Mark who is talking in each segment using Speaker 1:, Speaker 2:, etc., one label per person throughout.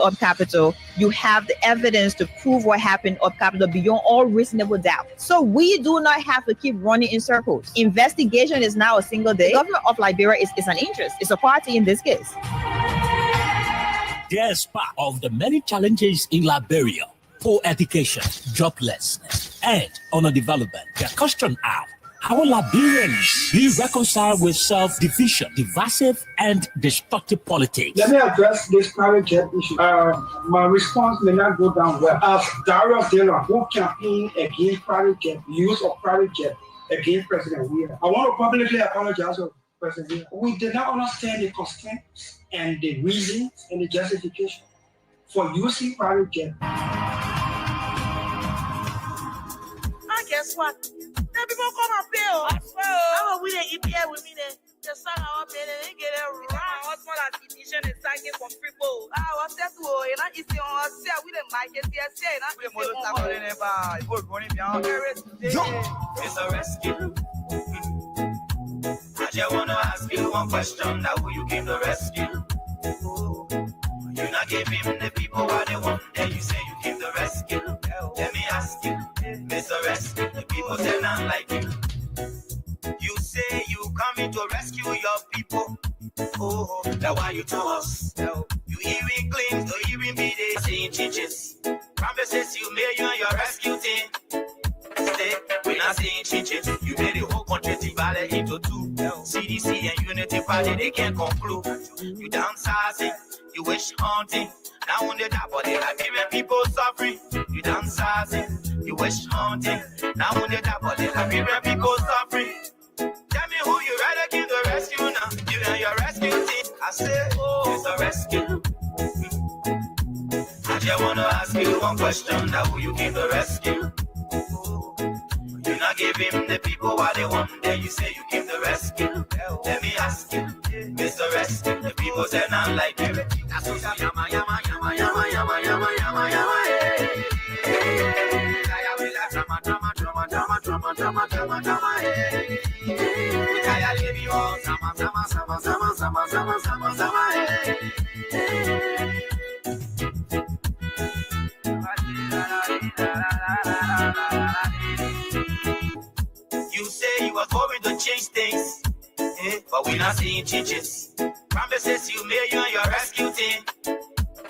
Speaker 1: Up Capital, you have the evidence to prove what happened up Capital beyond all reasonable doubt. So we do not have to keep running in circles. Investigation is now a single day. The government of Liberia is an interest. It's a party in this case.
Speaker 2: Despite of the many challenges in Liberia, poor education, joblessness, and underdevelopment, the question are, how will Liberians be reconciled with self-division, divisive, and destructive politics?
Speaker 3: Let me address this private jet issue. My response may not go down well. As Dario Dillon, who campaigned against private jet, use of private jet against President Weir, I want to publicly apologize to President Weir. We did not understand the constraints and the reasons and the justification for using private jet.
Speaker 4: And guess what? Then people come and pay. How are we the EPA with me then? The son of me, they get a run. What's more than petition and signing for people? What's that? You know, it's your say with the mic, it's your say.
Speaker 5: It's a rescue. I just want to ask you one question. Now who you came to rescue? You not give him the people what they want. Then you say you came to rescue. Let me ask you, Mr. Rescue, the people say not like you. You say you coming to rescue your people. Oh, that's why you told us. You even claim to even be there saying changes. Promises you made you and your rescue team. Stay, we're not saying changes. You made the whole country divided into two. CDC and Unity Party, they can't conclude. You downsizing, you wish hunting. Now on the top of the Liberian people suffering. You downsizing, you wish hunting. Now on the top of the Liberian people suffering. Tell me who you rather give the rescue now. You and your rescue team. I say, oh, it's a rescue. I just wanna ask you one question. Now who you give the rescue? You not give him the people what they want. Then you say you give the rescue. Let me ask you, Mr. Rescue. The people say not like you. That's what yama yama yama yama yama yama yama yama. Drama drama drama drama drama drama drama drama. Kaya leave you all sama sama sama sama sama sama sama sama. You say you was going to change things, but we're not seeing changes. Promises you made you and your rescue team.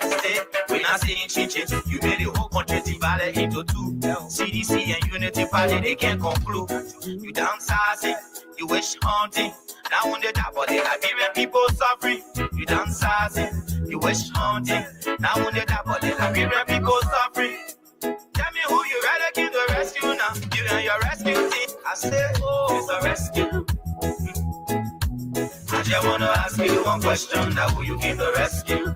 Speaker 5: Stay, we're not seeing changes. You made the whole country divided into two. CDC and Unity Party, they can't conclude. You downsizing, you wish hunting. Now on the top of the Liberian people suffering. You downsizing, you wish hunting. Now on the top of the Liberian people suffering. Tell me who you rather give the rescue now. You and your rescue team. I say, oh, it's a rescue. I just wanna ask you one question. Now who you give the rescue?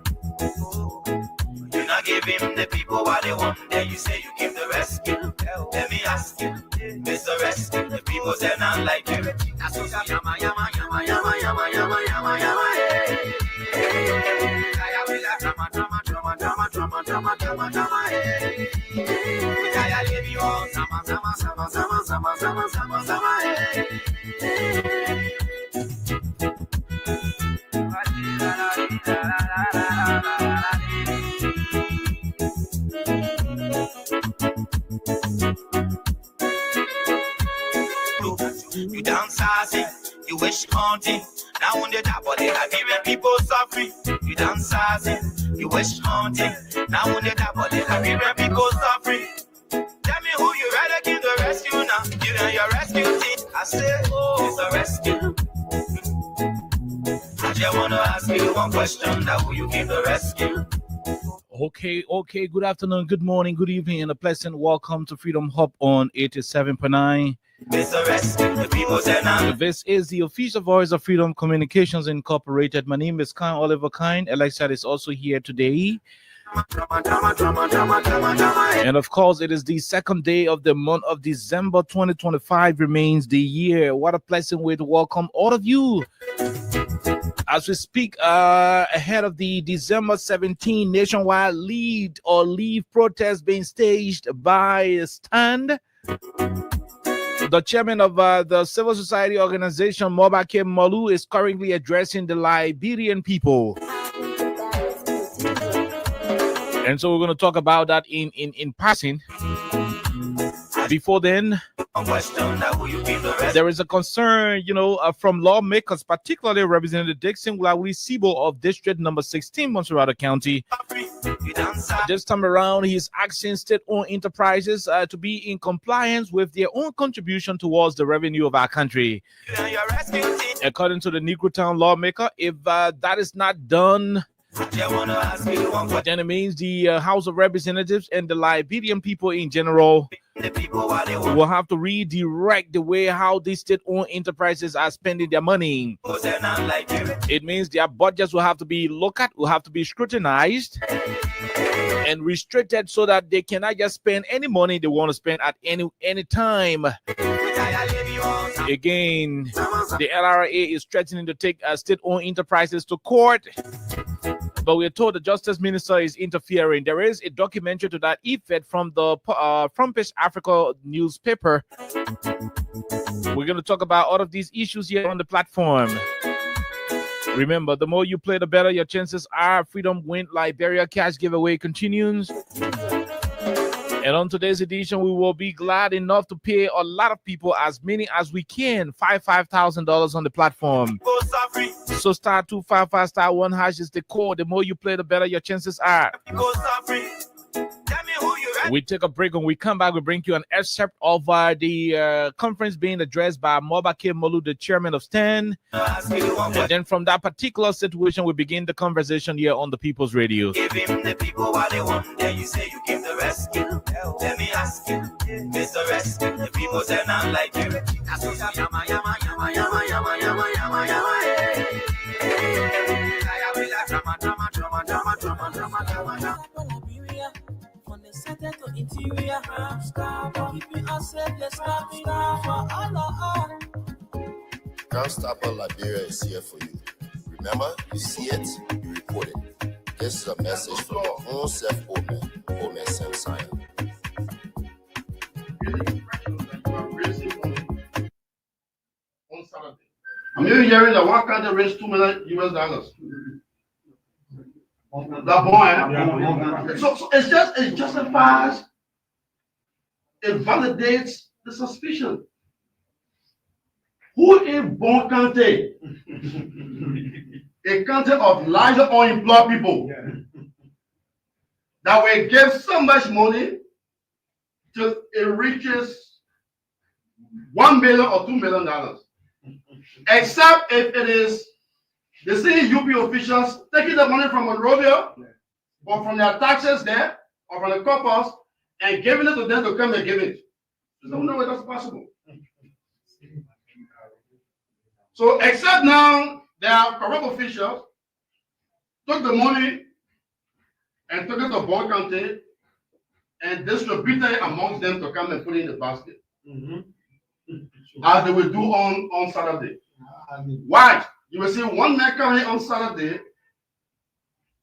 Speaker 5: You not give him the people what they want. Then you say you give the rescue. Let me ask you, Mr. Rescue. The people say not like you. That's what yama yama yama yama yama yama yama yama. I will have drama drama drama drama drama drama drama drama. I leave you all sama sama sama sama sama sama sama sama. You downsizing, you wish hunting. Now on the top of the Liberian people suffering. You downsizing, you wish hunting. Now on the top of the Liberian people suffering. Tell me who you rather give the rescue now. You and your rescue team. I say, oh, it's a rescue. I just wanna ask you one question. Now who you give the rescue?
Speaker 6: Okay. Good afternoon, good morning, good evening, and a pleasant welcome to Freedom Hub on 87.9.
Speaker 5: Mr. Rescue, the people say now.
Speaker 6: This is the official voice of Freedom Communications Incorporated. My name is Kyle Oliver Kine. Alexa is also here today. And of course, it is the second day of the month of December 2025 remains the year. What a pleasant way to welcome all of you. As we speak ahead of the December 17 nationwide lead or leave protest being staged by Stand, the chairman of the civil society organization, Mobake Malu, is currently addressing the Liberian people. And so we're going to talk about that in passing. Before then, there is a concern, from lawmakers, particularly Representative Dixon Wulawi Sibo of District Number 16, Montserrat County. This time around, he's asking state-owned enterprises to be in compliance with their own contribution towards the revenue of our country. According to the Negro Town lawmaker, if that is not done, then it means the House of Representatives and the Liberian people in general will have to redirect the way how these state-owned enterprises are spending their money. It means their budgets will have to be looked at, will have to be scrutinized and restricted so that they cannot just spend any money they want to spend at any time. Again, the LRA is threatening to take state-owned enterprises to court, but we're told the Justice Minister is interfering. There is a documentary to that effect from the Front Page Africa newspaper. We're going to talk about all of these issues here on the platform. Remember, the more you play, the better your chances are. Freedom Win Liberia cash giveaway continues. And on today's edition, we will be glad enough to pay a lot of people, as many as we can, $5,000 on the platform. So star 255 star 1 hash is the code. The more you play, the better your chances are. We take a break. When we come back, we bring you an excerpt of the conference being addressed by Mobake Molu, the chairman of STAN. And then from that particular situation, we begin the conversation here on the People's Radio.
Speaker 5: Give him the people what they want, then you say you give the rescue. Let me ask you, Mr. Rescue, the people say not like you. That's what yama, yama, yama, yama, yama, yama, yama, yama,
Speaker 4: to interior, keeping us safe, let's stop for Allah.
Speaker 7: Constable Liberia is here for you. Remember, you see it, you report it. This is a message from your own self, Omen Samsaya.
Speaker 8: I'm even hearing that one country raised $2 million US. That boy, so it justifies, it validates the suspicion. Who in Bon County? A country of large unemployed people that will give so much money to it reaches $1 million or $2 million, except if it is the city UP officials taking the money from Monrovia or from their taxes there or from the corpus and giving it to them to come and give it. There's no way that's possible. So, except now, there are corrupt officials took the money and took it to Bon County and distributed it amongst them to come and put it in the basket. As they will do on Saturday. Why? You will see one man coming on Saturday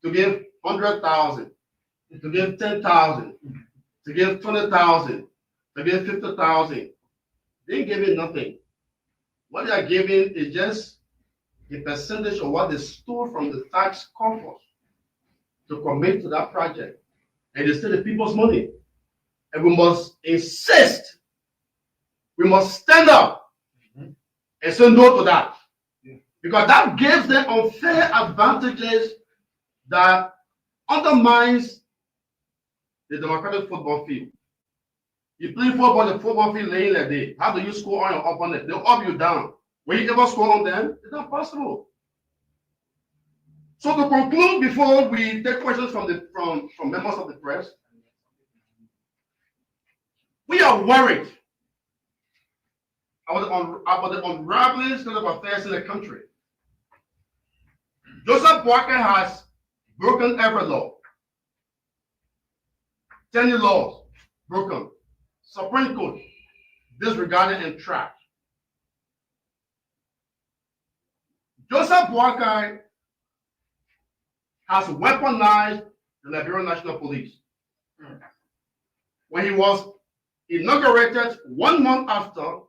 Speaker 8: to give 100,000, to give 10,000, to give 20,000, to give 50,000. They ain't giving nothing. What they are giving is just a percentage of what they stole from the tax coffers to commit to that project. And they steal the people's money. And we must insist, we must stand up and say no to that. Because that gives them unfair advantages that undermines the democratic football field. You play football, the football field laying like day. How do you score on your opponent? They'll up you down. Will you ever score on them? It's not possible. So to conclude, before we take questions from members of the press, we are worried about the unraveling state of affairs in the country. Joseph Boakai has broken every law. 10 laws broken. Supreme Court disregarded and trapped. Joseph Boakai has weaponized the Liberian National Police. When he was inaugurated 1 month after,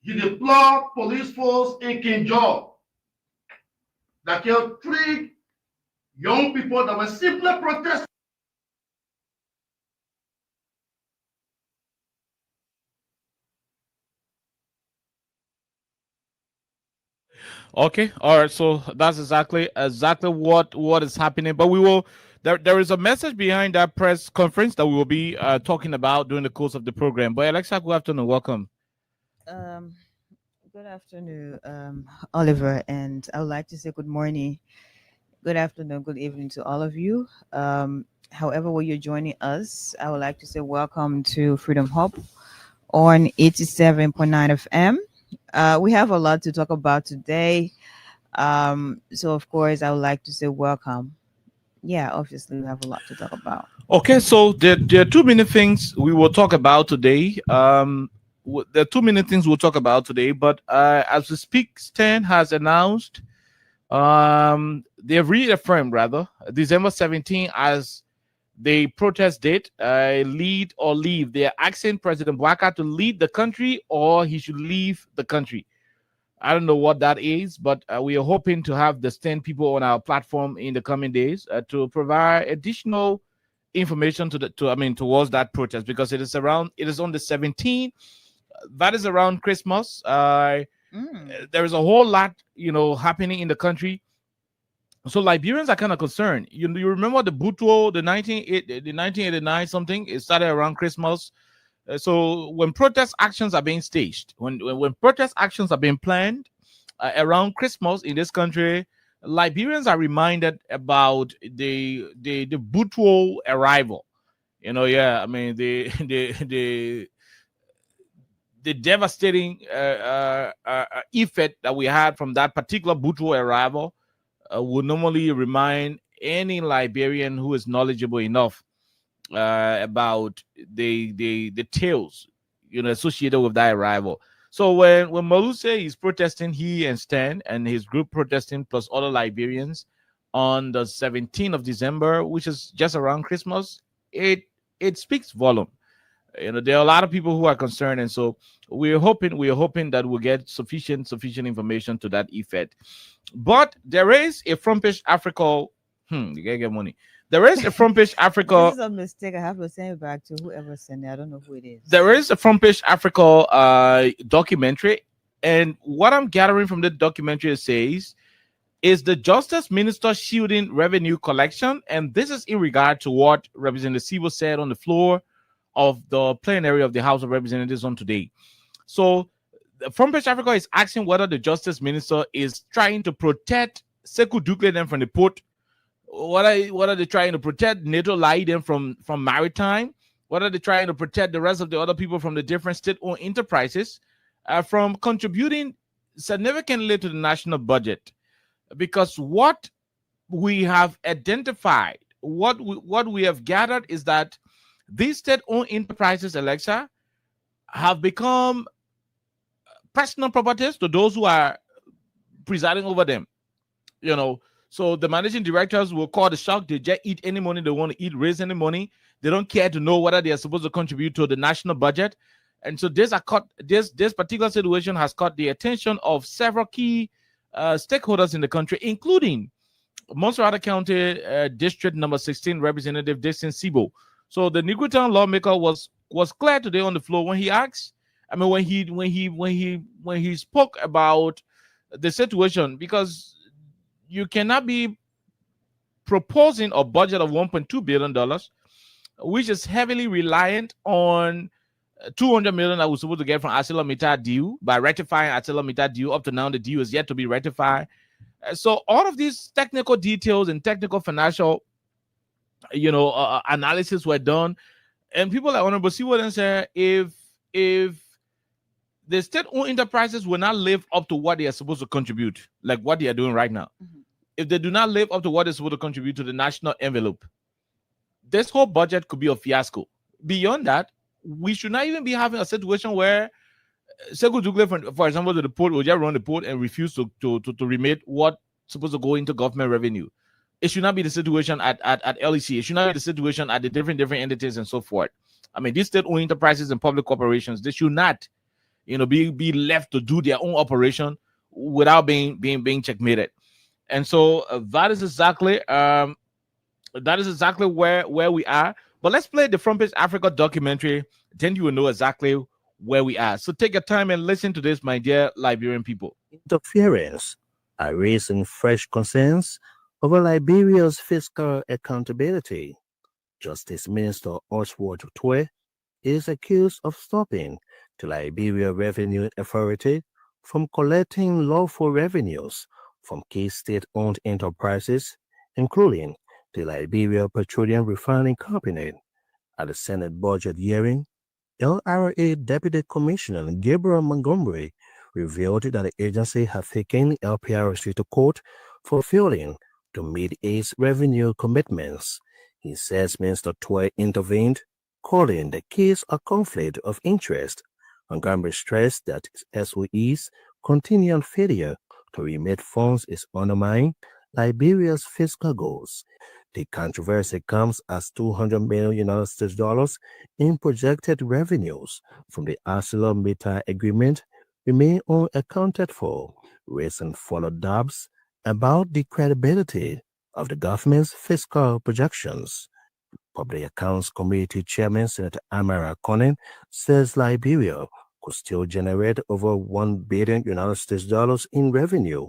Speaker 8: he deployed police force in King George that killed 3 young people that were simply protesting.
Speaker 6: Okay, all right. So that's exactly what is happening. But we will. There is a message behind that press conference that we will be talking about during the course of the program. But Alexa, good afternoon. Welcome.
Speaker 1: Um, Good afternoon, Oliver, and I would like to say good morning, good afternoon, good evening to all of you. However, where you're joining us, I would like to say welcome to Freedom Hub on 87.9 FM. We have a lot to talk about today. So, of course, I would like to say welcome. Yeah, obviously, we have a lot to talk about.
Speaker 6: Okay, so there are too many things we will talk about today. There are too many things we'll talk about today, but as we speak, Stan has announced, they've reaffirmed rather December 17 as the protest date. Lead or leave. They're asking President Bouaka to lead the country or he should leave the country. I don't know what that is, but we are hoping to have the Stan people on our platform in the coming days to provide additional information towards that protest, because it is on the 17th. That is around Christmas. There is a whole lot, happening in the country. So Liberians are kind of concerned. You remember the Butuo, the 1989 something? It started around Christmas. So when protest actions are being staged, when protest actions are being planned around Christmas in this country, Liberians are reminded about the Butuo arrival. The devastating effect that we had from that particular Butuo arrival would normally remind any Liberian who is knowledgeable enough about the tales associated with that arrival. So when Maluse is protesting, he and Stan and his group protesting plus other Liberians on the 17th of December, which is just around Christmas, it speaks volume. There are a lot of people who are concerned, and so we're hoping that we'll get sufficient information to that effect. But there is a front page Africa. You gotta get money. There is a front page Africa.
Speaker 1: This is a mistake. I have to send it back to whoever sent it. I don't know who it is.
Speaker 6: There is a front page Africa documentary, and what I'm gathering from the documentary says is the Justice Minister shielding revenue collection, and this is in regard to what Representative Sibo said on the floor of the plenary of the House of Representatives on today. So Front Page Africa is asking whether the Justice Minister is trying to protect Sekou Dukle from the port. What are they trying to protect? Neto Laiden from maritime? What are they trying to protect the rest of the other people from the different state-owned enterprises from contributing significantly to the national budget? Because what we have identified, what we have gathered is that these state-owned enterprises, Alexa, have become personal properties to those who are presiding over them. So the managing directors will call the shot. They just eat any money they want to eat, raise any money. They don't care to know whether they are supposed to contribute to the national budget. And so this particular situation has caught the attention of several key stakeholders in the country, including Montserrat County District Number 16 Representative Dixon Sibo. So the Negro Town lawmaker was clear today on the floor when he asked. When he spoke about the situation, because you cannot be proposing a budget of $1.2 billion, which is heavily reliant on $200 million that we're supposed to get from ArcelorMittal deal by rectifying ArcelorMittal deal. Up to now, the deal is yet to be rectified. So all of these technical details and technical financial analysis were done, and people like Honorable Siwo say if the state-owned enterprises will not live up to what they are supposed to contribute, like what they are doing right now, if they do not live up to what they're supposed to contribute to the national envelope, this whole budget could be a fiasco. Beyond that, we should not even be having a situation where Sekou Dukle, for example, to the port will just run the port and refuse to remit what's supposed to go into government revenue. It should not be the situation at LEC. It should not be the situation at the different entities and so forth. These state-owned enterprises and public corporations, they should not, be left to do their own operation without being checkmated. And so that is exactly where we are. But let's play the Front Page Africa documentary, then you will know exactly where we are. So take your time and listen to this, my dear Liberian people.
Speaker 9: Interference are raising fresh concerns over Liberia's fiscal accountability. Justice Minister Oswald Twe is accused of stopping the Liberia Revenue Authority from collecting lawful revenues from key state-owned enterprises, including the Liberia Petroleum Refining Company. At the Senate budget hearing, LRA Deputy Commissioner Gabriel Montgomery revealed that the agency had taken LPRC to court for failing to meet its revenue commitments. He says Mr. Twe intervened, calling the case a conflict of interest. Montgomery stressed that SOE's continuing failure to remit funds is undermining Liberia's fiscal goals. The controversy comes as $200 million in projected revenues from the ArcelorMittal agreement remain unaccounted for, raising further doubts about the credibility of the government's fiscal projections. Public Accounts Committee Chairman Senator Amara Conan says Liberia could still generate over $1 billion in revenue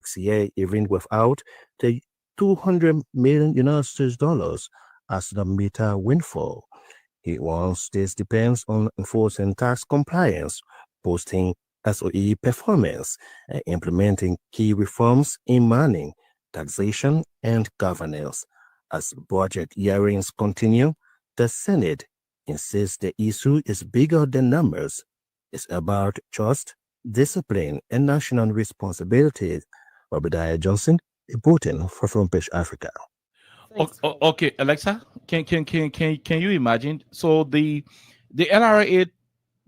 Speaker 9: next year, even without the $200 million as the meter windfall. He warns this depends on enforcing tax compliance, boosting SOE performance, and implementing key reforms in mining, taxation, and governance. As budget hearings continue, the Senate insists the issue is bigger than numbers. It's about trust, discipline, and national responsibility. Obadiah Johnson, reporting for Front Page Africa.
Speaker 6: Okay, Alexa, can you imagine? So the LRA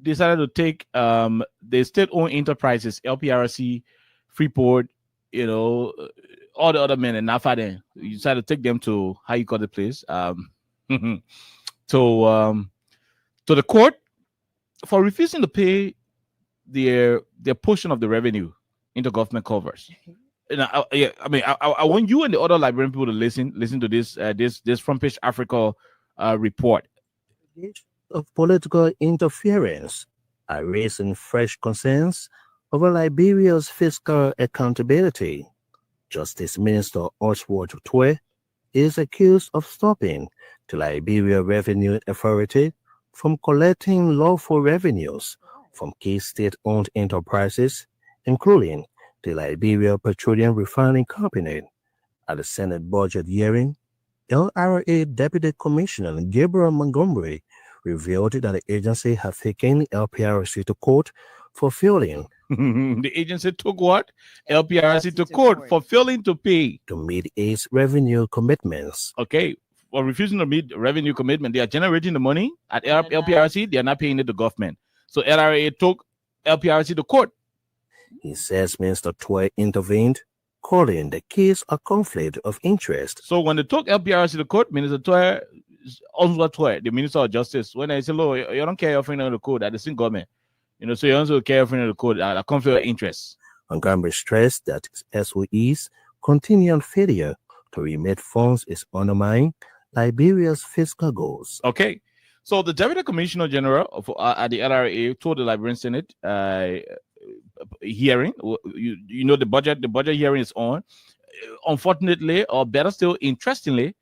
Speaker 6: decided to take the state-owned enterprises, LPRC, Freeport, all the other men and NAFA. Then you decided to take them to how you call the place, to the court for refusing to pay their portion of the revenue into government covers. I want you and the other Liberian people to listen to this Front Page Africa report.
Speaker 9: Of political interference are raising fresh concerns over Liberia's fiscal accountability. Justice Minister Oswald Twe is accused of stopping the Liberia Revenue Authority from collecting lawful revenues from key state-owned enterprises, including the Liberia Petroleum Refining Company. At the Senate budget hearing, LRA Deputy Commissioner Gabriel Montgomery revealed that the agency had taken LPRC to court for failing.
Speaker 6: The agency took what? LPRC to court for failing to pay.
Speaker 9: To meet its revenue commitments.
Speaker 6: Okay, for refusing to meet revenue commitment, they are generating the money at LPRC, they are not paying it to government. So LRA took LPRC to court.
Speaker 9: He says Mr. Twe intervened, calling the case a conflict of interest.
Speaker 6: So when they took LPRC to court, Minister Twe, the Minister of Justice, when they say, "Look, you don't care if you know the code at the same government, so you also care if you know the code at a conflict of interest."
Speaker 9: Montgomery stressed that SOE's continuing failure to remit funds is undermining Liberia's fiscal goals.
Speaker 6: Okay, so the Deputy Commissioner General at the LRA told the Liberian Senate hearing, the budget hearing is on. Unfortunately, or better still, interestingly,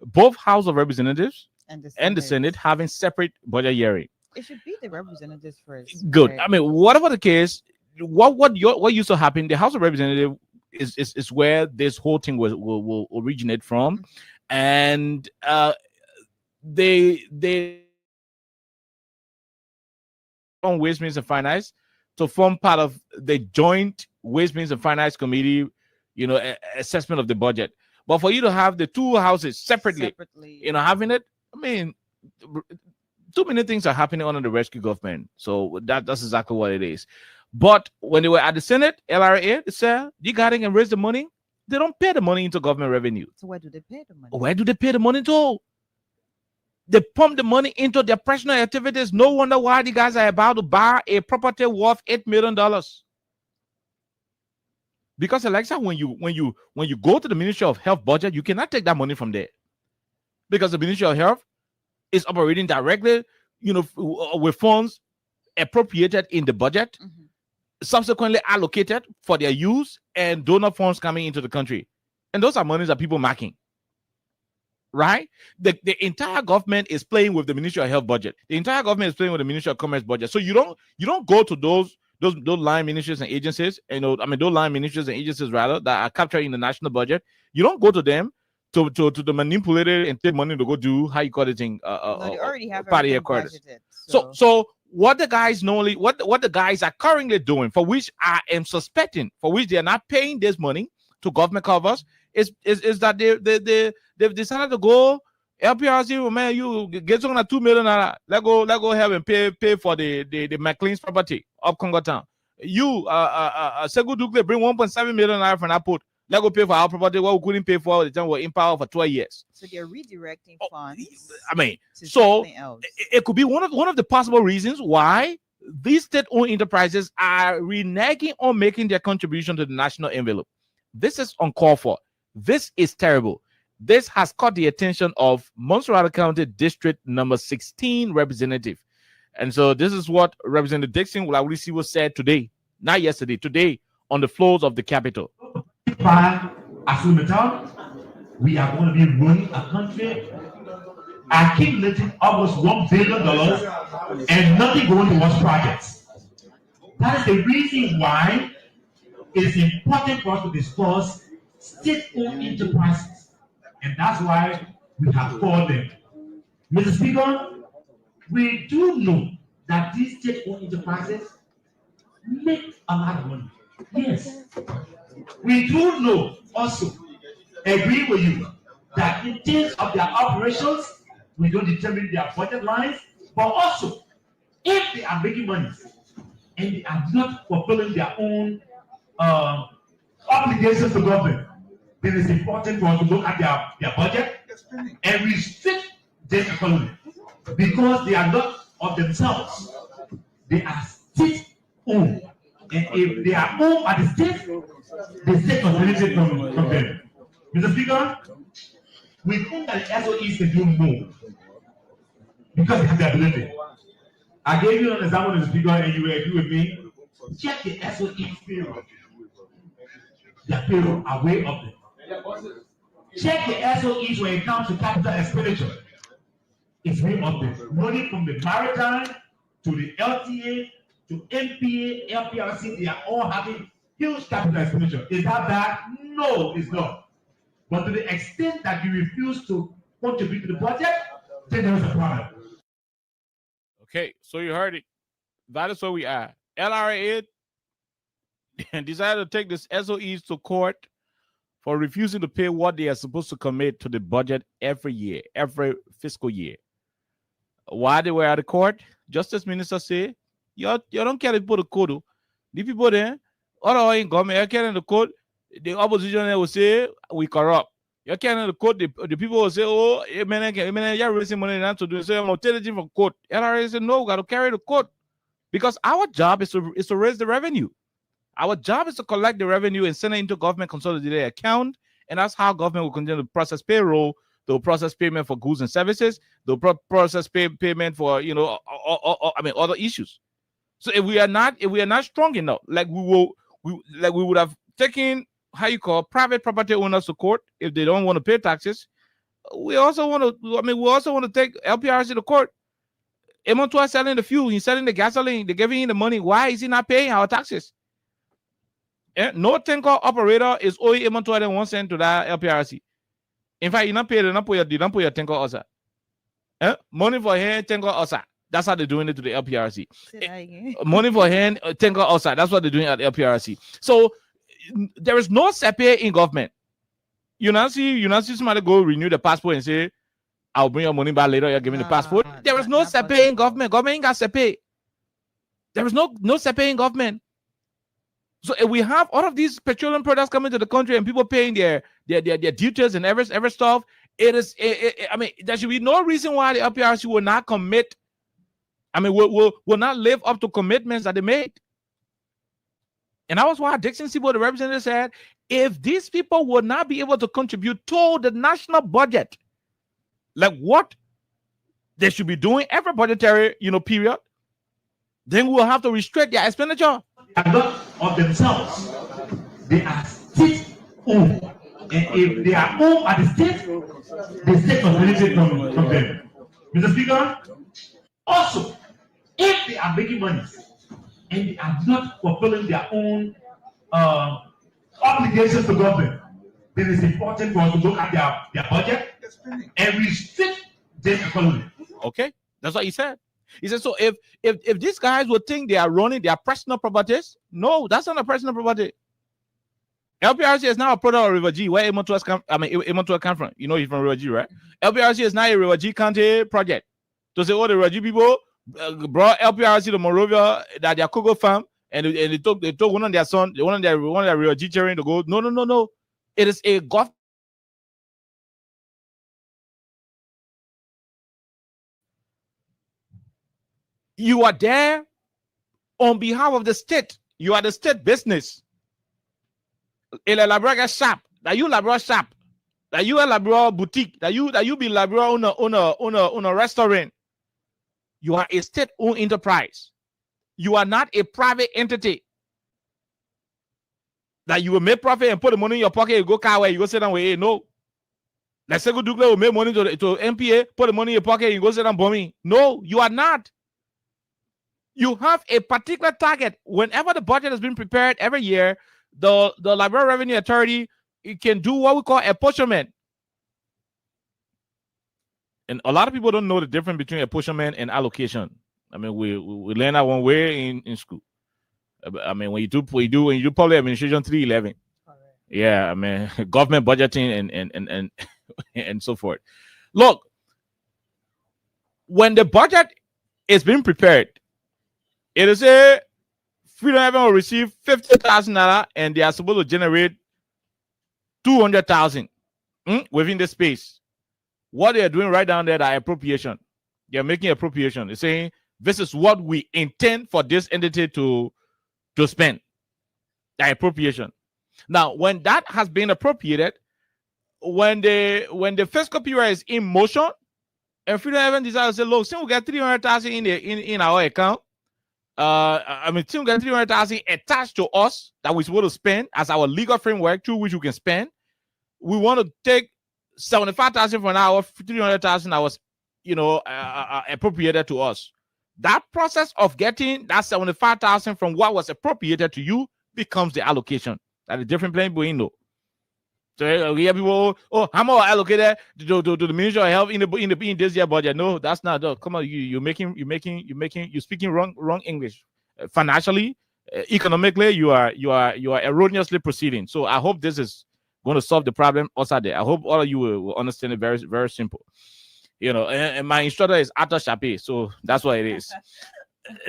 Speaker 6: both House of Representatives and the Senate having separate budget hearing.
Speaker 1: It should be the representatives first.
Speaker 6: Good.
Speaker 1: Right?
Speaker 6: I mean, whatever the case, what used to happen, the House of Representatives is where this whole thing will originate from, and they on Ways, Means and Finance to form part of the joint Ways, Means and Finance Committee, assessment of the budget. But for you to have the two houses separately, having it, I mean, too many things are happening under the rescue government. So that's exactly what it is. But when they were at the Senate, LRA, they said, you got to raise the money. They don't pay the money into government revenue.
Speaker 1: So where do they pay the money?
Speaker 6: Where do they pay the money to? They pump the money into their personal activities. No wonder why the guys are about to buy a property worth $8 million. Because Alexa, when you go to the Ministry of Health budget, you cannot take that money from there, because the Ministry of Health is operating directly, with funds appropriated in the budget, subsequently allocated for their use, and donor funds coming into the country, and those are monies that people making. Right? The entire government is playing with the Ministry of Health budget. The entire government is playing with the Ministry of Commerce budget. So you don't go to those line ministries and agencies, those line ministries and agencies rather that are capturing the national budget. You don't go to them to manipulate it and take money to go do how you call it thing.
Speaker 1: They already have
Speaker 6: party
Speaker 1: everything
Speaker 6: budgeted.
Speaker 1: budgeted.
Speaker 6: So what the guys are currently doing, for which I am suspecting, for which they are not paying this money to government covers, is that they've decided to go LPRC. Man, you get something like $2 million. Let go help and pay for the McLean's property of Congo Town. You Segu Duke, they bring $1.7 million from that port. Let go pay for our property what we couldn't pay for the time we were in power for 12 years.
Speaker 1: So they're redirecting funds.
Speaker 6: So it could be one of the possible reasons why these state-owned enterprises are reneging on making their contribution to the national envelope. This is uncalled for. This is terrible. This has caught the attention of Montserrat County District number 16 representative. And so this is what Representative Dixon Wulawisi said today, not yesterday, today on the floors of the Capitol.
Speaker 10: By Asumitan, we are going to be running a country accumulating almost $1 billion and nothing going towards projects. That is the reason why it is important for us to discuss state-owned enterprises, and that's why we have called them. Mr. Speaker, we do know that these state-owned enterprises make a lot of money. Yes. We do know also, agree with you, that in terms of their operations, we don't determine their budget lines, but also, if they are making money and they are not fulfilling their own obligations to government, then it's important for us to look at their budget and restrict their economy, because they are not of themselves. They are state-owned. And if they are owned by the state must benefit from them. Mr. Speaker, we think that the SOEs can do more because they have the ability. I gave you an example, Mr. Speaker, and you agree with me. Check the SOE payroll. Their payroll are way up there. Check the SOEs when it comes to capital expenditure. It's way up there. Money from the maritime to the LTA to MPA, LPRC, they are all having huge capital expenditure. Is that bad? No, it's not. But to the extent that you refuse to contribute to the budget, then there is a problem.
Speaker 6: Okay, so you heard it. That is where we are. LRA decided to take this SOEs to court for refusing to pay what they are supposed to commit to the budget every year, every fiscal year. Why they were at the court? Justice Minister said, you don't care if people the code. The people there, or in government, you care in the code. The opposition will say we corrupt. You care in the code. The people will say, oh, you're raising money not to do it. So I'm not telling you from court. LRA said, no, we got to carry the code, because our job is to raise the revenue. Our job is to collect the revenue and send it into government consolidated account, and that's how government will continue to process payroll. They'll process payment for goods and services. They'll process payment for other issues. So if we are not strong enough, like we would have taken private property owners to court if they don't want to pay taxes. We also want to take LPRC to court. Emontua selling the fuel, he's selling the gasoline, they're giving him the money. Why is he not paying our taxes? No tanker operator is owing Emontua than 1 cent to that LPRC. In fact, you don't pay your tanker also. Money for hand, tanker also. That's how they're doing it to the LPRC. Money for hand, tanker outside. That's what they're doing at the LPRC. So there is no SEPE in government. You not see somebody go renew the passport and say, I'll bring your money back later. You're giving the passport. There is no SEPE in government. Government ain't got SEPE. There is no SEPE in government. So if we have all of these petroleum products coming to the country and people paying their duties and every stuff, there should be no reason why the LPRC will not commit. Will not live up to commitments that they made. And that was why Dixon Sibo, the representative, said, if these people would not be able to contribute to the national budget, like what they should be doing every budgetary, period, then we will have to restrict their expenditure.
Speaker 10: They are not of themselves. They are state-owned. And if they are owned by the state must benefit from them. Mr. Speaker, also, if they are making money and they are not fulfilling their own obligations to government, then it's important for us to look at their budget and restrict their economy.
Speaker 6: Okay, that's what he said. He said, so if these guys would think they are running their personal properties, no, that's not a personal property. LPRC is now a product of River G, where Emotua come from. You know he's from River G, right? LPRC is now a River G County project. To say, oh, the River G people brought LPRC to Monrovia, that their cocoa farm, and they took one of their son, one of their River G children to go. No. It is a government. You are there on behalf of the state. You are the state business. Il est labra shop. That you labra shop. That you a labra boutique. That you be labra on a restaurant. You are a state-owned enterprise. You are not a private entity. That you will make profit and put the money in your pocket. You go car where you go sit down with it. No. Let's say go do will make money to MPA. Put the money in your pocket. And you go sit down bombing. No, you are not. You have a particular target. Whenever the budget has been prepared every year, the Liberia Revenue Authority, it can do what we call apportionment. And a lot of people don't know the difference between apportionment and allocation. I mean, we learn that one way in school. I mean, when you do public administration 311, yeah, I mean, government budgeting and so forth. Look, when the budget is being prepared, it is a Freedom Haven will receive $50,000 and they are supposed to generate $200,000 within the space. What they are doing right down there, that appropriation. They are making appropriation. They're saying this is what we intend for this entity to spend. The appropriation. Now, when that has been appropriated, when the fiscal period is in motion, and Freedom Haven decides to say, look, since we get $300,000 in our account, since we get $300,000 attached to us that we're supposed to spend as our legal framework through which we can spend, we want to take $75,000 for an hour, $300,000 was, appropriated to us. That process of getting that $75,000 from what was appropriated to you becomes the allocation. That's a different plane, we know. So we have people, how much allocated to the Ministry of Health in this year budget? No, that's not. Come on, you're speaking wrong English. Financially, economically, you are erroneously proceeding. So I hope this is going to solve the problem also there. I hope all of you will understand it. Very, very simple. And my instructor is Arthur Chappé, so that's what it is.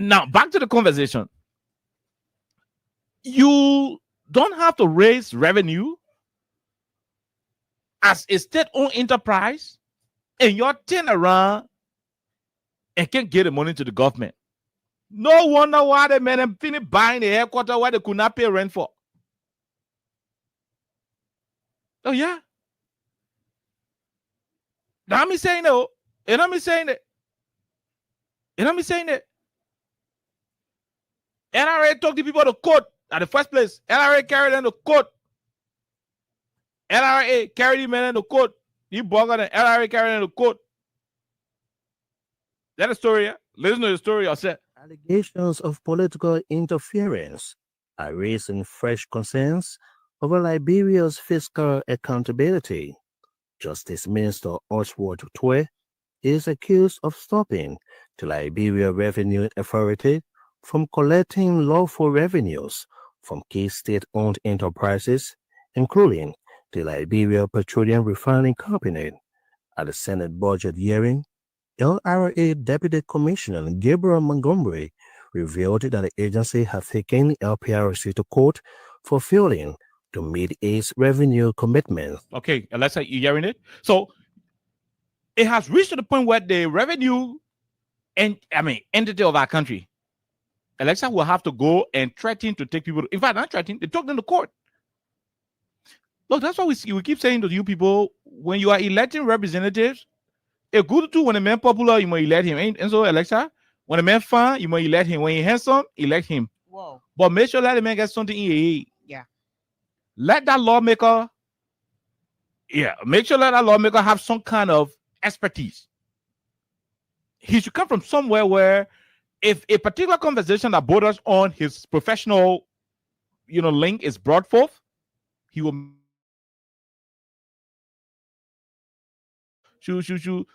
Speaker 6: Now, back to the conversation. You don't have to raise revenue as a state-owned enterprise, and you're turn around and can't get the money to the government. No wonder why they made them finish buying the headquarters where they could not pay rent for. Oh, yeah. Now me saying that. You know me saying it. NRA took the people to court at the first place. NRA carried them to court. NRA carried him in the court. He buggered and NRA carried him to court. That's the story, yeah? Listen to the story yourself.
Speaker 9: Allegations of political interference are raising fresh concerns over Liberia's fiscal accountability. Justice Minister Oswald Twe is accused of stopping the Liberia Revenue Authority from collecting lawful revenues from key state-owned enterprises, including the Liberia Petroleum Refining Company. At the Senate budget hearing, LRA Deputy Commissioner Gabriel Montgomery revealed that the agency had taken LPRC to court for failing to meet its revenue commitments.
Speaker 6: Okay, let's say you're hearing it. So it has reached to the point where the revenue entity of our country Alexa will have to go and threaten to take people. In fact, not threaten, they took them to court. Look, that's why we keep saying to you people, when you are electing representatives, a good to when a man popular, you might elect him. And so, Alexa, when a man fine, you might elect him. When he handsome, elect him.
Speaker 1: Whoa.
Speaker 6: But make sure that the man gets something in your head.
Speaker 1: Yeah.
Speaker 6: Let that lawmaker, make sure that lawmaker have some kind of expertise. He should come from somewhere where if a particular conversation that borders on his professional, link is brought forth, he will should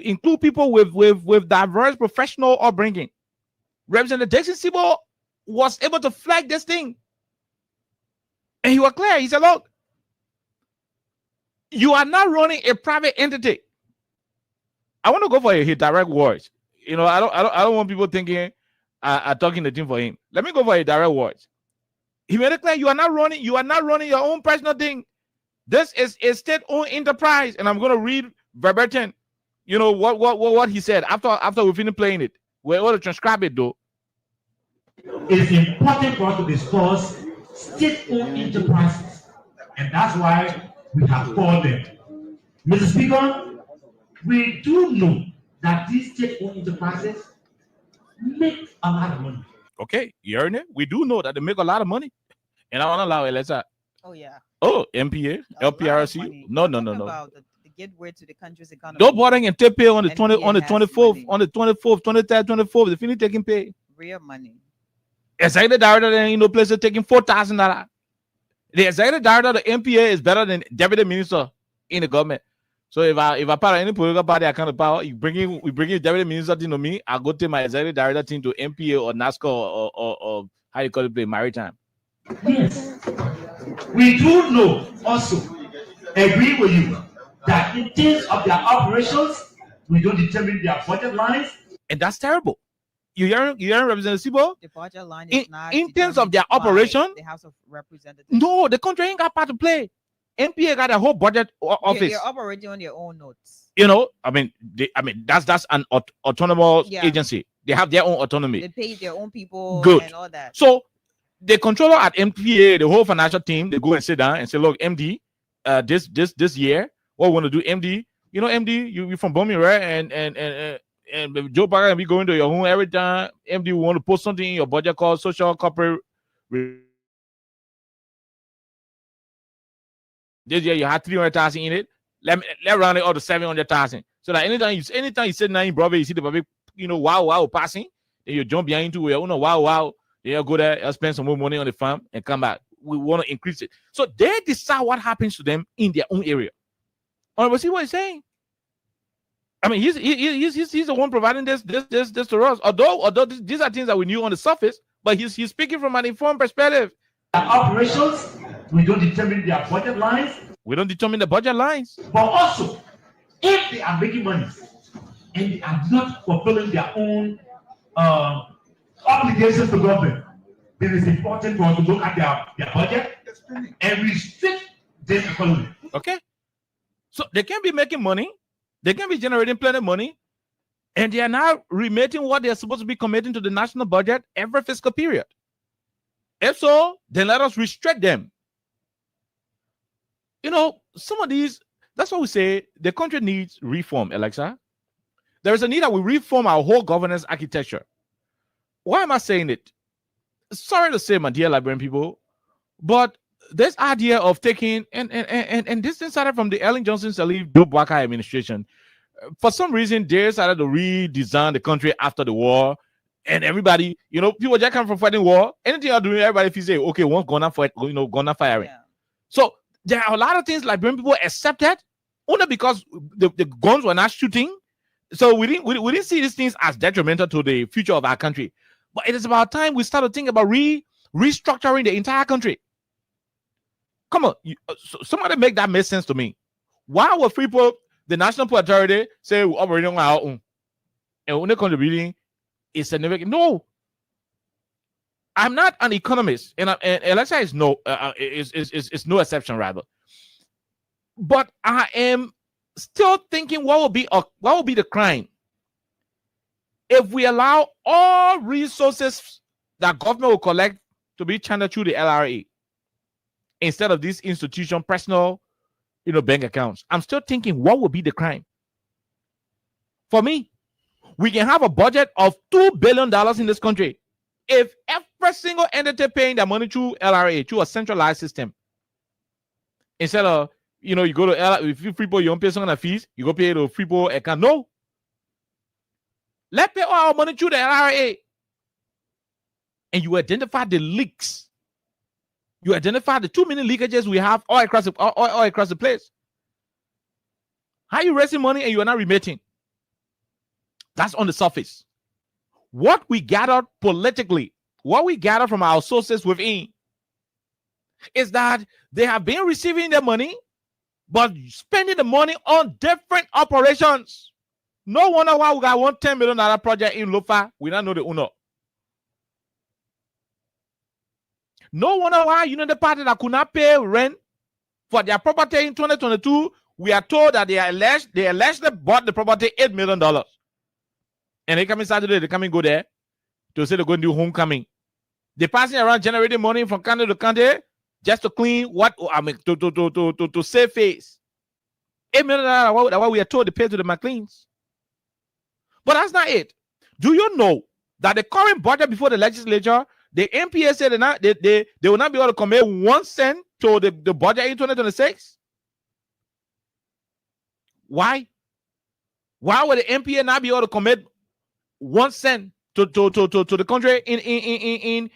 Speaker 6: include people with diverse professional upbringing. Representative Jackson Sibo was able to flag this thing. And he was clear. He said, look, you are not running a private entity. I want to go for his direct words. I don't want people thinking I'm talking the thing for him. Let me go for a direct words. He made it clear you are not running your own personal thing. This is a state-owned enterprise. And I'm going to read verbatim, what he said after we finish playing it. We're able to transcribe it though.
Speaker 10: It is important for us to discuss state-owned enterprises, and that's why we have called them. Mr. Speaker, we do know that these state-owned enterprises make a lot of money.
Speaker 6: Okay, you heard it? We do know that they make a lot of money. And I want to allow LSI.
Speaker 1: Oh, yeah.
Speaker 6: Oh, MPA, LPRC. No.
Speaker 1: About the gateway to the country's economy.
Speaker 6: Don't bother and take pay on the
Speaker 1: NPA
Speaker 6: on the 24th, on the 24th, 23rd, 24th. They finish taking pay.
Speaker 1: Real money.
Speaker 6: Executive director, there ain't no place to taking $4,000. The executive director of the MPA is better than deputy minister in the government. So if I part of any political party, I can't power. We bring in deputy minister thing to me. I go take my executive director thing to MPA or NASCO or how you call it, maritime.
Speaker 10: Yes, we do know also, agree with you, that in terms of their operations, we don't determine their budget lines.
Speaker 6: And that's terrible. You hearing Representative Sibo?
Speaker 1: The budget line is not
Speaker 6: in terms of their operation.
Speaker 1: The House of Representatives.
Speaker 6: No, the country ain't got part to play. MPA got a whole budget office.
Speaker 1: You're operating on your own notes.
Speaker 6: That's an autonomous
Speaker 1: Yeah.
Speaker 6: agency. They have their own autonomy.
Speaker 1: They pay their own people
Speaker 6: Good.
Speaker 1: and all that.
Speaker 6: So the controller at MPA, the whole financial team, they go and sit down and say, look, MD, this year, what we want to do, MD, MD, you from Bomi, right? And Joe Biden be going to your home every time. MD, we want to put something in your budget called social corporate. This year you had 300,000 in it. Let round it up to 700,000. So that anytime you sit down in Broadway, you see the public, wow passing, then you jump behind into it. Wow. Then you go there, you spend some more money on the farm and come back. We want to increase it. So they decide what happens to them in their own area. But see what he's saying? I mean, he's the one providing this to us. Although these are things that we knew on the surface, but he's speaking from an informed perspective.
Speaker 10: Their operations, we don't determine their budget lines.
Speaker 6: We don't determine the budget lines.
Speaker 10: But also, if they are making money and they are not fulfilling their own obligations to government, then it's important for us to look at their budget and restrict their economy.
Speaker 6: Okay. So they can be making money. They can be generating plenty of money, and they are now remitting what they are supposed to be committing to the national budget every fiscal period. If so, then let us restrict them. Some of these, that's why we say the country needs reform, Alexa. There is a need that we reform our whole governance architecture. Why am I saying it? Sorry to say, my dear Liberian people, but this idea of taking and this started from the Ellen Johnson Sirleaf Joe Boakai administration. For some reason, they decided to redesign the country after the war, and everybody, people just come from fighting war. Anything you're doing, everybody feels say, okay, one's gonna fight, gonna firing. Yeah. So there are a lot of things Liberian people accepted only because the guns were not shooting. So we didn't see these things as detrimental to the future of our country. But it is about time we start to think about restructuring the entire country. Come on, somebody make that make sense to me. Why would Freeport, the National Port Authority, say we're operating on our own and only contributing is significant? No, I'm not an economist, and Alexa is no exception, rather. But I am still thinking, what will be the crime if we allow all resources that government will collect to be channeled through the LRA instead of these institution personal, bank accounts, I'm still thinking, what would be the crime? For me, we can have a budget of $2 billion in this country if every single entity paying their money through LRA, through a centralized system. Instead of, you go to LRA, if you Freeport, you don't pay some kind of fees, you go pay the Freeport account. No. Let's pay all our money through the LRA. And you identify the leaks. You identify the too many leakages we have all across the place. How are you raising money and you are not remitting? That's on the surface. What we gathered politically, what we gathered from our sources within, is that they have been receiving their money, but spending the money on different operations. No wonder why we got one $10 million project in Lofa. We don't know the owner. No wonder why the party that could not pay rent for their property in 2022, we are told that they allegedly bought the property $8 million. And they come in Saturday, they come and go there to say they're going to do homecoming. They're passing around generating money from county to county just to clean to save face. $8 million, that's what we are told to pay to the McLeans. But that's not it. Do you know that the current budget before the legislature, the MPA said they will not be able to commit 1 cent to the budget in 2026? Why? Why would the MPA not be able to commit 1 cent to the country in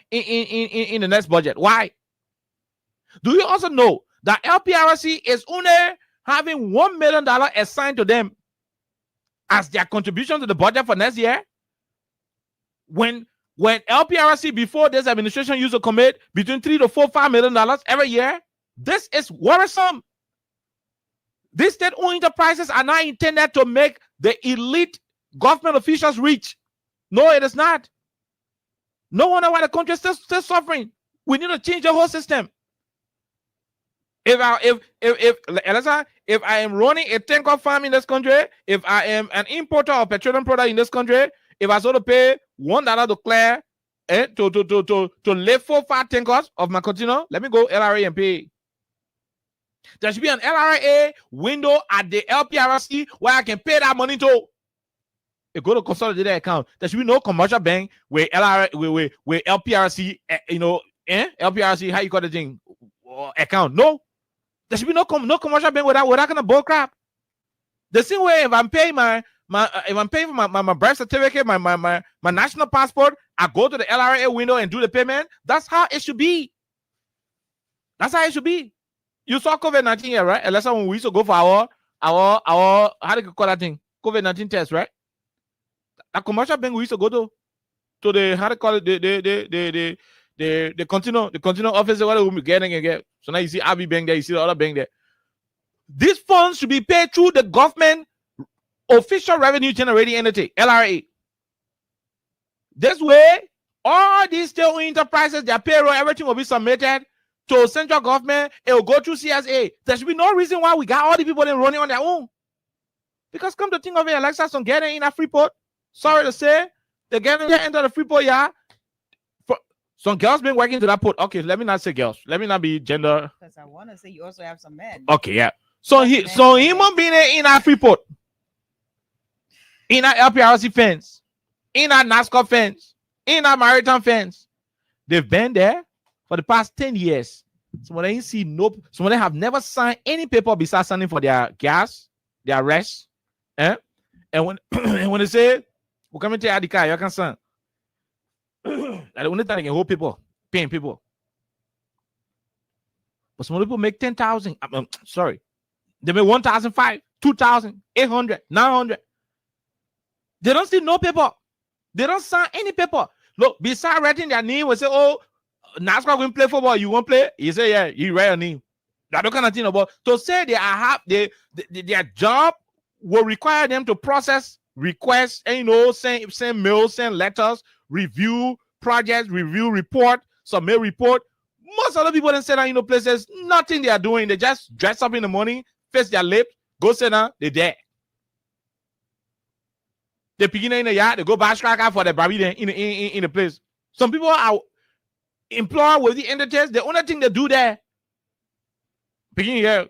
Speaker 6: the next budget? Why? Do you also know that LPRC is only having $1 million assigned to them as their contribution to the budget for next year? When LPRC before this administration used to commit between $3 to $5 million every year, this is worrisome. These state-owned enterprises are not intended to make the elite government officials rich. No, it is not. No wonder why the country is still suffering. We need to change the whole system. If I am running a tanker farm in this country, if I am an importer of petroleum product in this country, if I sort of pay $1 to clear to lift 4-5 tankers of my container, let me go LRA and pay. There should be an LRA window at the LPRC where I can pay that money to. You go to consolidated account. There should be no commercial bank where where LPRC, LPRC, how you call the thing, account. No, there should be no commercial bank without kind of bull crap. The same way if I'm paying if I'm paying for my birth certificate, my national passport, I go to the LRA window and do the payment. That's how it should be. That's how it should be. You saw COVID-19 here, right? And that's when we used to go for our how do you call that thing? COVID-19 test, right? A commercial bank we used to go to the how do you call it the continual office where we getting and get. So now you see Abbey Bank there, you see the other bank there. These funds should be paid through the government official revenue generating entity, LRA. This way, all these state-owned enterprises, their payroll, everything will be submitted to central government. It will go through CSA. There should be no reason why we got all the people then running on their own. Because come to think of it, Alexa, some getting in a Freeport. Sorry to say, they're getting into the Freeport, yeah. Some girls been working to that port. Okay, let me not say girls. Let me not be gender.
Speaker 1: Because I want to say you also have some men.
Speaker 6: Okay, yeah. So him being in a Freeport, in a LPRC fence, in a NASCAR fence, in a maritime fence. They've been there for the past 10 years. Some of them have never signed any paper besides signing for their gas, their rest. And when they say, we're coming to the car, you can sign. The only time they can hold people, paying people. But some people make 10,000. Sorry. They make 1,500, 2,000, 800, 900. They don't see no paper. They don't sign any paper. Look, besides writing their name, we say, oh, NASCAR going to play football. You won't play? You say, yeah, you write your name. That don't kind of thing about. To say their job will require them to process requests and, send mails, send letters, review projects, review report, submit report. Most other people then sit down, places, nothing they are doing. They just dress up in the morning, face their lips, go sit down, they're there. They begin in the yard, they go buy striker for the baby in the place. Some people are employed with the entities. The only thing they do there, begin here,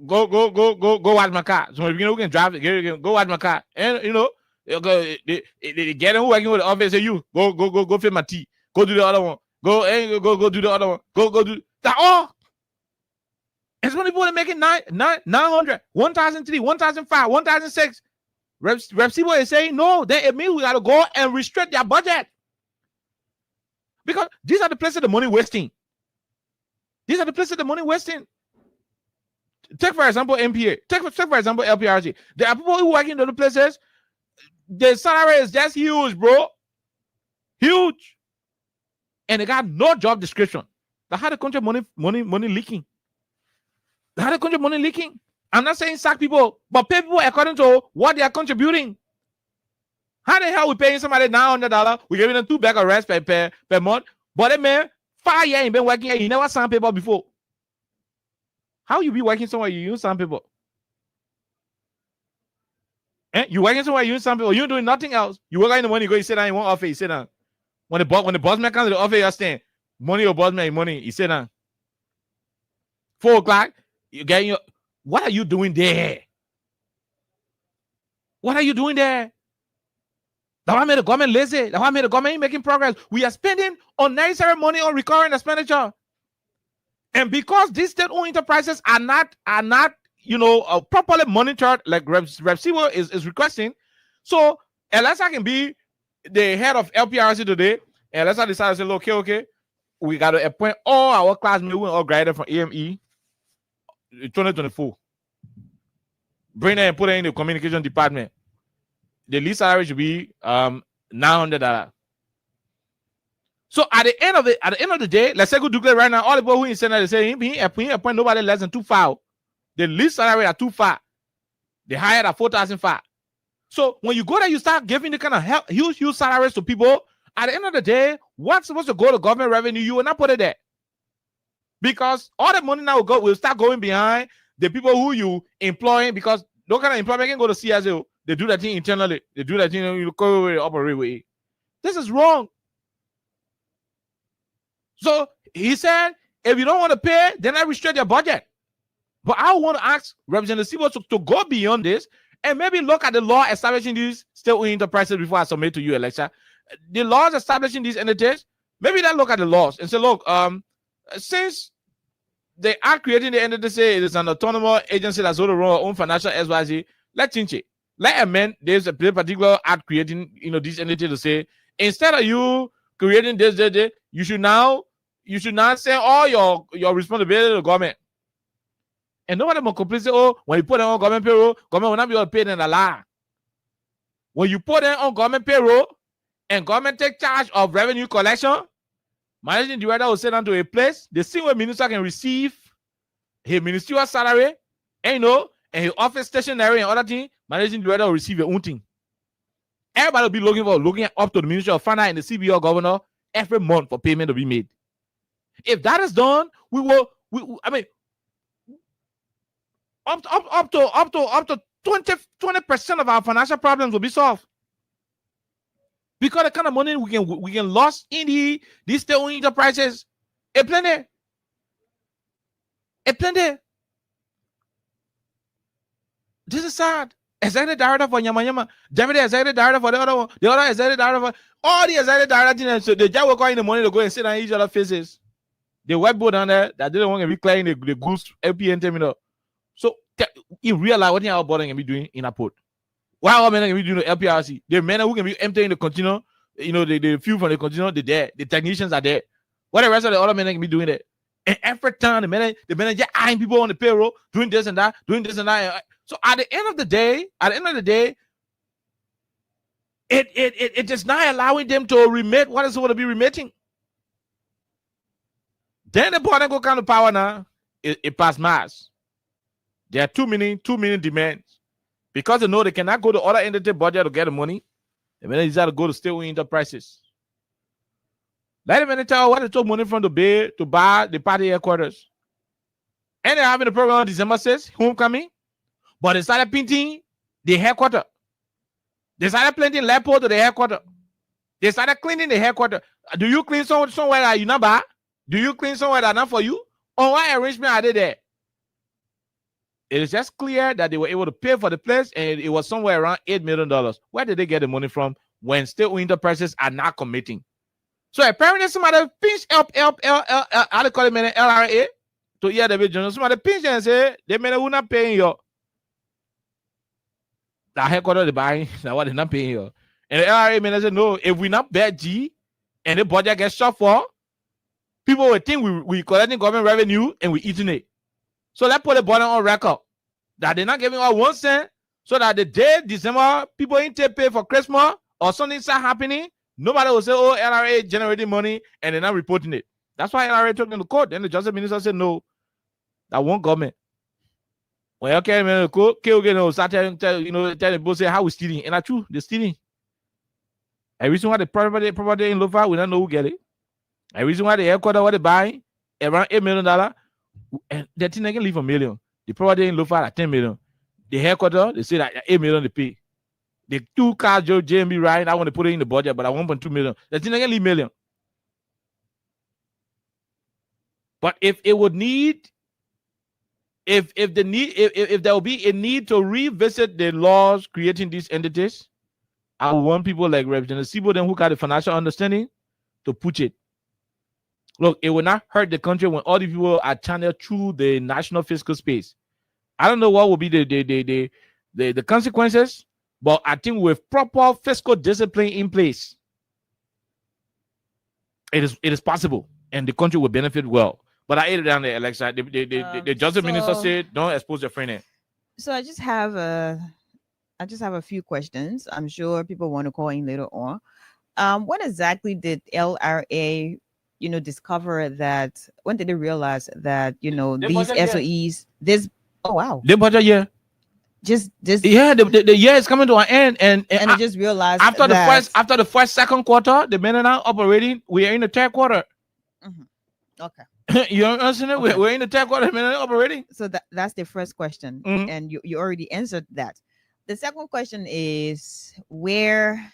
Speaker 6: go watch my car. So begin who can drive it, go watch my car. And you know, they get who working with the office. Say you go fill my tea. Go do the other one. Go do the other one. Go do that all. And some people are making 900, 1,003, 1,005, 1,006. Repsibo is saying no. It means we got to go and restrict their budget because these are the places the money wasting. These are the places the money wasting. Take for example MPA. Take for example LPRC. There are people who work in those places. The salary is just huge, bro. Huge, and they got no job description. They had the country money leaking. They had the country money leaking. I'm not saying sack people, but pay people according to what they are contributing. How the hell we paying somebody $900? We giving them 2 bags of rice per month. But that man, 5 years he been working here, he never signed paper before. How you be working somewhere you use some people? You working somewhere you use some people, you doing nothing else. You work in the money, you go, you sit down in one office, you sit down. When the boss man comes to the office, you stand. Money or boss man, money, you sit down. 4 o'clock, you get your. What are you doing there? What are you doing there? That's why made the government lazy. That's why made the government making progress. We are spending unnecessary money on recurring expenditure. And because these state-owned enterprises are not properly monitored, like Repsibo is requesting. So unless I can be the head of LPRC today, and unless I decide to say, okay, we got to appoint all our classmates who are graduated from AME 2024. Bring them and put them in the communication department. The least salary should be $900. So at the end of the day, let's say go declare right now, all the people who in Senate they say he appoint nobody less than 2,500. The least salary at 2,500. They hired at 4,500. So when you go there, you start giving the kind of huge salaries to people. At the end of the day, what's supposed to go to government revenue, you will not put it there. Because all the money now will start going behind the people who you employing, because no kind of employment can go to CSO. They do that thing internally. They do that thing, you go operate with it. This is wrong. So he said, if you don't want to pay, then I restrict your budget. But I want to ask Representative Sibo to go beyond this and maybe look at the law establishing these state-owned enterprises before I submit to you, Alexa. The laws establishing these entities, maybe then look at the laws and say, look, since they are creating the entity, say it is an autonomous agency that's going to run our own financial SYZ, let's change it. Let amend this particular act creating, this entity to say, instead of you creating this, you should now send all your responsibility to the government. And nobody will complain, say, oh, when you put them on government payroll, government will not be able to pay them a lot. When you put them on government payroll and government take charge of revenue collection, managing director will send them to a place, the same way minister can receive his ministerial salary, and his office stationery and other things, managing director will receive your own thing. Everybody will be looking up to the Ministry of Finance and the CBO governor every month for payment to be made. If that is done, up to 20% of our financial problems will be solved. Because the kind of money we can lose in these state-owned enterprises, it's plenty. This is sad. Executive director for Nyama, deputy executive director for the other one, the other executive director for all the executive directors. So they just work in the money to go and sit on each other's faces. The whiteboard down there that didn't want to be clearing the goods LPN terminal. So in real life, what our body can be doing in a port? Why our men can be doing the LPRC? The men who can be emptying the container, the fuel from the container, they're there. The technicians are there. What the rest of the other men can be doing that? And every time the manager eyeing people on the payroll, doing this and that. So at the end of the day, it is not allowing them to remit what is going to be remitting. Then the board go come to power now. It passed mass. There are too many demands. Because they know they cannot go to other entity budget to get the money. The manager have to go to state-owned enterprises. Let the manager tell what they took money from the Bay to buy the party headquarters. And they're having the program on December 6th, homecoming. But they started painting the headquarters. They started planting lepo to the headquarters. They started cleaning the headquarters. Do you clean somewhere that you not bad? Do you clean somewhere that not for you? Or what arrangement are they there? It is just clear that they were able to pay for the place, and it was somewhere around $8 million. Where did they get the money from when state enterprises are not committing? So apparently somebody pinch how they call it, LRA, to hear the vision. Somebody pinch and say, they may not paying you. The headquarters they buying, now what they're not paying you. And the LRA may say, no, if we not bet G and the budget gets shot for, people will think we collecting government revenue and we eating it. So let's put the button on record that they're not giving us 1 cent, so that the day December people ain't take pay for Christmas or something start happening, nobody will say, oh, LRA generating money and they're not reporting it. That's why LRA took them to court. Then the justice minister said, no, that won't government. When you came in the court, start telling people say how we stealing. And that's true, they're stealing. A reason why the property in Lofa, we don't know who get it. A reason why the headquarters what they buy around $8 million, and the thing they can leave $1 million. The property in Lofa at $10 million. The headquarters, they say that $8 million they pay. The 2 cars Joe JMB right, I want to put it in the budget, but I 1.2 million. The thing they can leave $1 million. But if it would need, if there will be a need to revisit the laws creating these entities, I want people like Representative Sibo, then who got the financial understanding, to push it. Look, it will not hurt the country when all the people are channeled through the national fiscal space. I don't know what will be the consequences, but I think with proper fiscal discipline in place, it is possible, and the country will benefit well. But I ate it down there, Alexa. The justice minister said, "Don't expose your friend."
Speaker 1: So I just have a few questions. I'm sure people want to call in later on. When exactly did LRA, discover that? When did they realize that these SOEs? Oh wow!
Speaker 6: The budget year.
Speaker 1: Just
Speaker 6: yeah, the year is coming to an end, and
Speaker 1: they just realized
Speaker 6: after the first second quarter, the men are now operating. We are in the third quarter.
Speaker 1: Mm-hmm. Okay.
Speaker 6: You understand it?
Speaker 1: Okay.
Speaker 6: We're in the third quarter, men are operating.
Speaker 1: So that's the first question, and you already answered that. The second question is, where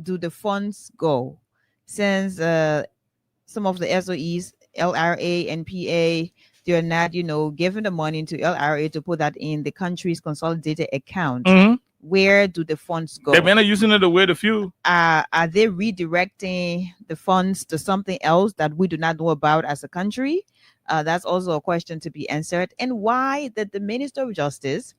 Speaker 1: do the funds go? Since some of the SOEs, LRA and PA, they're not, giving the money to LRA to put that in the country's consolidated account. Where do the funds go?
Speaker 6: They're not using it the way the few.
Speaker 1: Are they redirecting the funds to something else that we do not know about as a country? That's also a question to be answered. And why did the Minister of Justice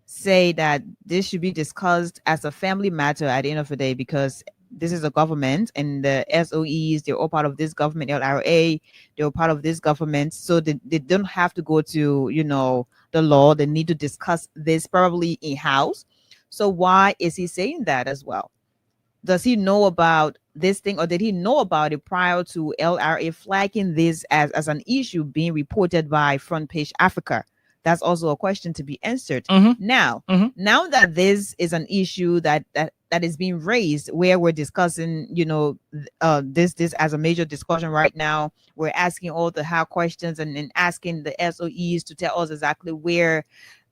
Speaker 1: say that this should be discussed as a family matter at the end of the day? Because this is a government, and the SOEs, they're all part of this government. LRA, they're part of this government, so they don't have to go to the law. They need to discuss this probably in house. So why is he saying that as well? Does he know about this thing, or did he know about it prior to LRA flagging this as an issue being reported by Front Page Africa? That's also a question to be answered. Now that this is an issue that is being raised, where we're discussing, this as a major discussion right now, we're asking all the hard questions and asking the SOEs to tell us exactly where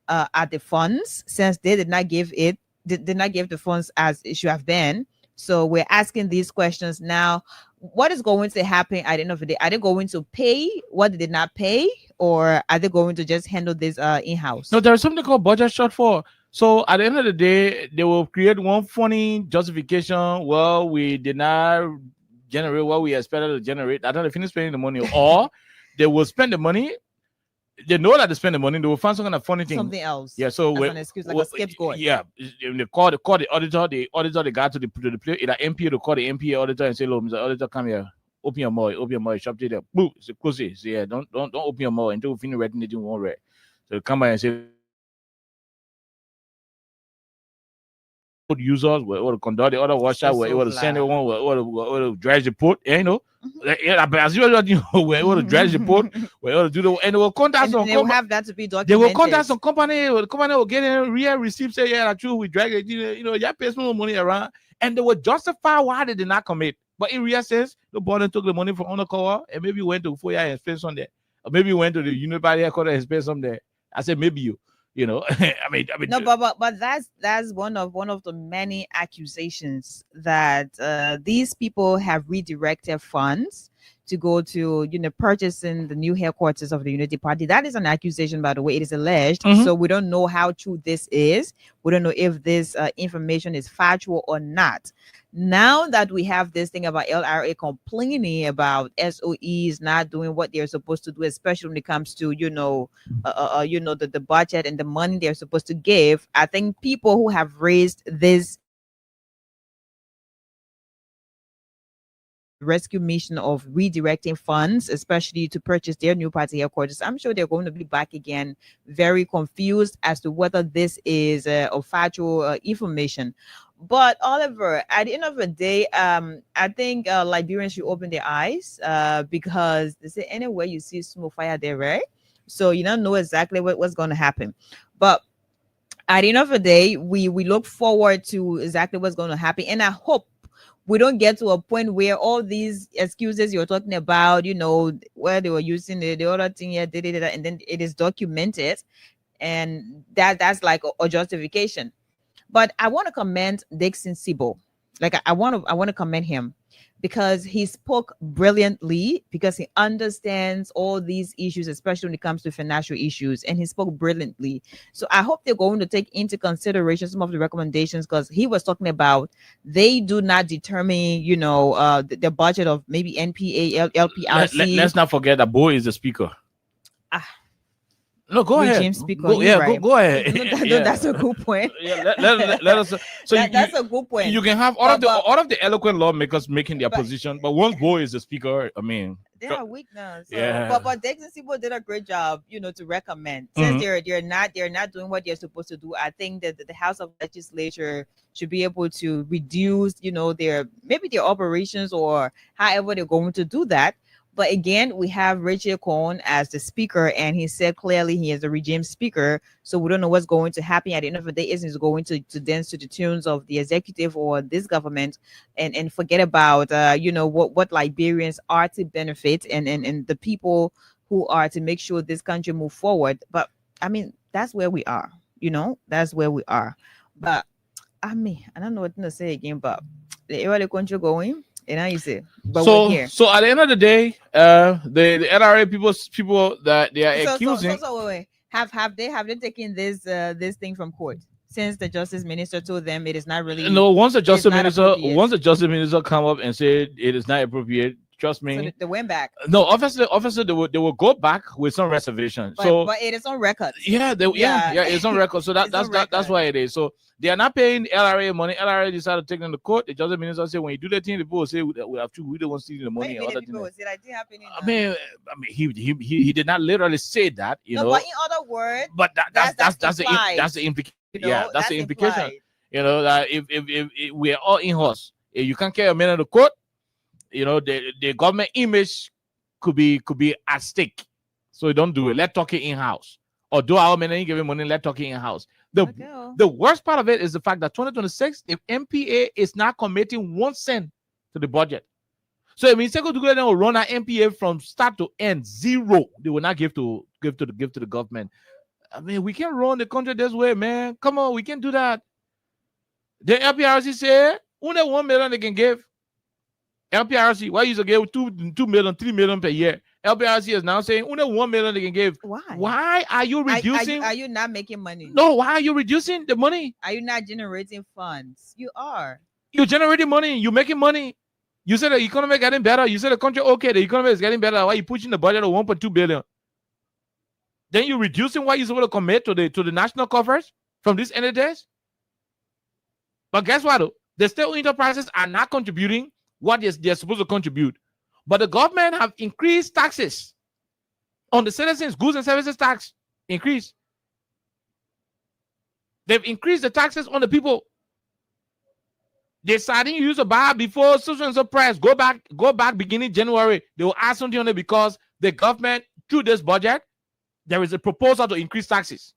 Speaker 1: are the funds, since they did not give the funds as it should have been. So we're asking these questions now. What is going to happen at the end of the day? Are they going to pay what they did not pay, or are they going to just handle this in-house?
Speaker 6: No, there's something called budget shortfall. So at the end of the day, they will create one funny justification. Well, we did not generate what we expected to generate. I thought they finished spending the money, or they will spend the money. They know that they spend the money. They will find some kind of funny thing,
Speaker 1: something else.
Speaker 6: Yeah, so
Speaker 1: as an excuse, like a scapegoat.
Speaker 6: Yeah, they call the auditor. The auditor, they got to the place. Either MPA to call the MPA auditor and say, "Look, Mr. Auditor, come here. Open your mouth. Shop there. Boom. So close it. So, yeah, don't open your mouth until we finish writing it in one read." So come by and say, users were able to conduct the other washer, were able to send everyone, were able to dredge the port, as usual, we're able to dredge the port, we're able to do the, and they will contact some
Speaker 1: company. They will have that to be documented.
Speaker 6: They will contact some company, the company will get a real receipt, say, yeah, that's true, we drag it, you pay some money around, and they will justify why they did not commit. But in real sense, the board took the money from undercover and maybe went to Foya and spent some there, or maybe went to the Unibody headquarters and spent some there. I said, maybe you. You know, I mean,
Speaker 1: No, but that's one of the many accusations that these people have redirected funds to go to, purchasing the new headquarters of the Unity Party. That is an accusation, by the way. It is alleged.
Speaker 6: Mhm.
Speaker 1: So we don't know how true this is. We don't know if this information is factual or not. Now that we have this thing about LRA complaining about SOEs not doing what they're supposed to do, especially when it comes to, the budget and the money they're supposed to give, I think people who have raised this rescue mission of redirecting funds, especially to purchase their new party headquarters, I'm sure they're going to be back again, very confused as to whether this is a factual information. But Oliver, at the end of the day, I think Liberians should open their eyes because they say anywhere you see smoke, fire there, right? So you don't know exactly what's going to happen. But at the end of the day, we look forward to exactly what's going to happen, and I hope we don't get to a point where all these excuses you're talking about, where they were using the other thing here, and then it is documented, and that's like a justification. But I want to commend Dixon Sibo. Like I want to commend him because he spoke brilliantly, because he understands all these issues, especially when it comes to financial issues, and he spoke brilliantly. So I hope they're going to take into consideration some of the recommendations, because he was talking about they do not determine, the budget of maybe NPA, LPRC.
Speaker 6: Let's not forget that Bo is the speaker. No, go ahead.
Speaker 1: Regime speaker.
Speaker 6: Go ahead.
Speaker 1: No, that's a good point.
Speaker 6: Yeah, let us. So
Speaker 1: that's a good point.
Speaker 6: You can have all of the eloquent lawmakers making their position, but once Bo is the speaker, I mean,
Speaker 1: they are weak now. So,
Speaker 6: yeah.
Speaker 1: But Dixon Sibo did a great job, to recommend. Since they're not doing what they're supposed to do, I think that the House of Legislature should be able to reduce, their operations or however they're going to do that. But again, we have Richard Cohen as the speaker, and he said clearly he is the regime speaker. So we don't know what's going to happen. At the end of the day, isn't going to dance to the tunes of the executive or this government, and forget about what Liberians are to benefit and the people who are to make sure this country move forward. But I mean, that's where we are. That's where we are. But I mean, I don't know what to say again. But the area the country going. You say, but
Speaker 6: so
Speaker 1: we're here.
Speaker 6: So at the end of the day, the NRA people that they are accusing.
Speaker 1: Wait. Have they taken this thing from court, since the justice minister told them it is not really?
Speaker 6: No, once the justice minister come up and said it is not appropriate, trust me.
Speaker 1: So they went back.
Speaker 6: No, obviously they will go back with some reservations.
Speaker 1: But it is on record.
Speaker 6: Yeah, it's on record. So that's why it is. So they are not paying LRA money. LRA decided to take them to court. The justice minister said, when you do that thing, the people will say we don't want to see the money. I mean, he did not literally say that,
Speaker 1: But in other words,
Speaker 6: but that's the implication. That's the implication. That if we are all in horse, if you can't carry a man to court, the government image could be at stake. So don't do it. Let's talk it in house. Or do our men giving money? Let's talk it in house. The worst part of it is the fact that 2026, if MPA is not committing 1 cent to the budget, so it means they will run our MPA from start to end zero. They will not give to the government. I mean, we can't run the country this way, man. Come on, we can't do that. The LPRC say only 1 million they can give. LPRC, why you give 2 million, 3 million per year? LPRC is now saying only 1 million they can give. Why are you reducing?
Speaker 1: Are you not making money?
Speaker 6: No, why are you reducing the money?
Speaker 1: Are you not generating funds? You are.
Speaker 6: You're generating money. You're making money. You said the economy is getting better. You said the country, okay, the economy is getting better. Why are you pushing the budget of 1.2 billion? Then you're reducing what you're supposed to commit to the national coffers from these entities. But guess what? The state enterprises are not contributing what they're supposed to contribute. But the government have increased taxes on the citizens, goods and services tax increase. They've increased the taxes on the people. They're starting to use a bar before social and so price. Go back beginning January. They will ask something on it because the government, through this budget, there is a proposal to increase taxes.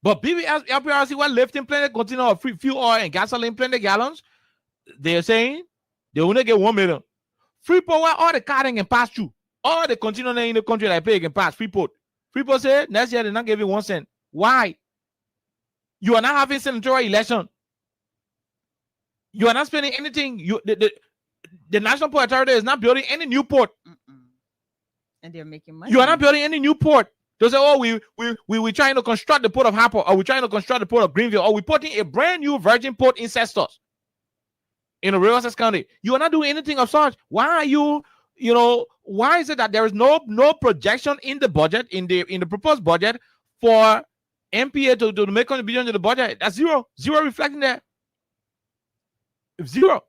Speaker 6: But BBS, LPRC, were lifting plenty container of free fuel oil and gasoline, plenty gallons. They're saying they only get 1 million. Freeport, where all the car can pass through. All the container in the country that pay can pass. Freeport People say next year they're not giving 1 cent. Why? You are not having senatorial election. You are not spending anything. The National Port Authority is not building any new port.
Speaker 1: And they're making money.
Speaker 6: You are not building any new port. They say, oh, we're trying to construct the port of Harper, or we're trying to construct the port of Greenville, or we're putting a brand new virgin port in Cestos in the Riverside County. You are not doing anything of such. Why are you, why is it that there is no projection in the budget, in the proposed budget for MPA to make contribution to the budget? That's zero reflecting there. Zero.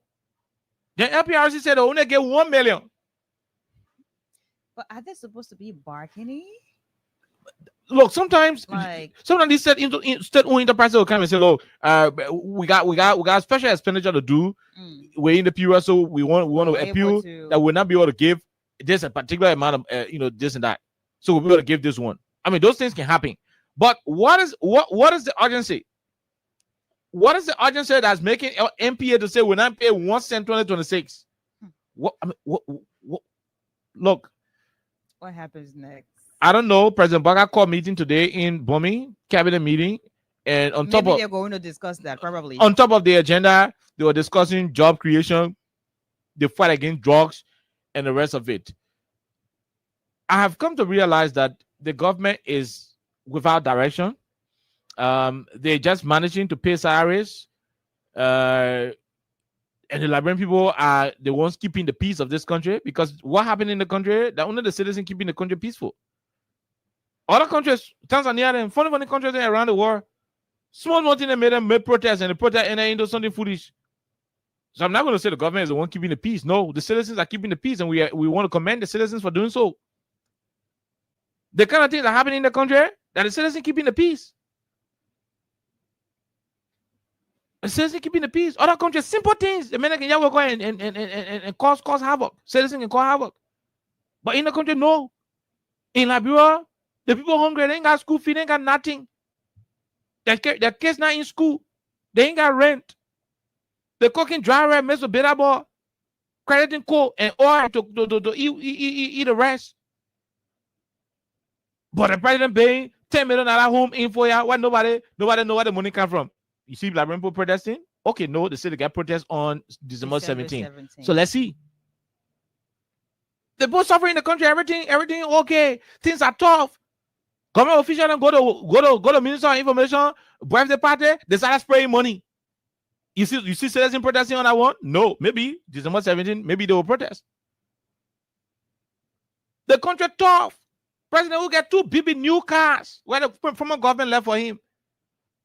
Speaker 6: Then LPRC said they only get 1 million.
Speaker 1: But are they supposed to be bargaining?
Speaker 6: Look, sometimes these state-owned enterprises will come and say, "Look, we got special expenditure to do. We're in the period, so we want to appeal that we'll not be able to give this a particular amount of this and that. So we'll be able to give this one. I mean, those things can happen. But what is the urgency? What is the urgency that's making MPA to say we're not paying 1 cent 2026? Look.
Speaker 1: What happens next?
Speaker 6: I don't know. President Baga called meeting today in Bomi, cabinet meeting, and on top of
Speaker 1: they're going to discuss that probably.
Speaker 6: On top of the agenda, they were discussing job creation, the fight against drugs, and the rest of it. I have come to realize that the government is without direction. They're just managing to pay salaries, and the Liberian people are the ones keeping the peace of this country, because what happened in the country, that only the citizens keeping the country peaceful. Other countries, Tanzania and funny countries around the world, small thing they made protests, and the protest ended into something foolish. So I'm not going to say the government is the one keeping the peace. No, the citizens are keeping the peace, and we want to commend the citizens for doing so. The kind of things that happen in the country, that the citizens keeping the peace. The citizens keeping the peace. Other countries, simple things. The men can go and cause havoc. Citizens can cause havoc. But in the country, no. In Liberia, the people hungry. They ain't got school fee. They ain't got nothing. Their kids not in school. They ain't got rent. They're cooking dry rice, mess with bitter ball, crediting coal and oil to eat the rest. But the president paying $10 million home in for you. Why nobody know where the money come from? You see Liberian people protesting? Okay, no, they say they got protest on December 17th. So let's see. They're both suffering in the country. Everything okay. Things are tough. Government officials don't go to Minister of Information, bribe the party. They start spraying money. You see citizens protesting on that one? No, maybe December 17th, maybe they will protest. The country tough. President will get 2 BB new cars where the former government left for him.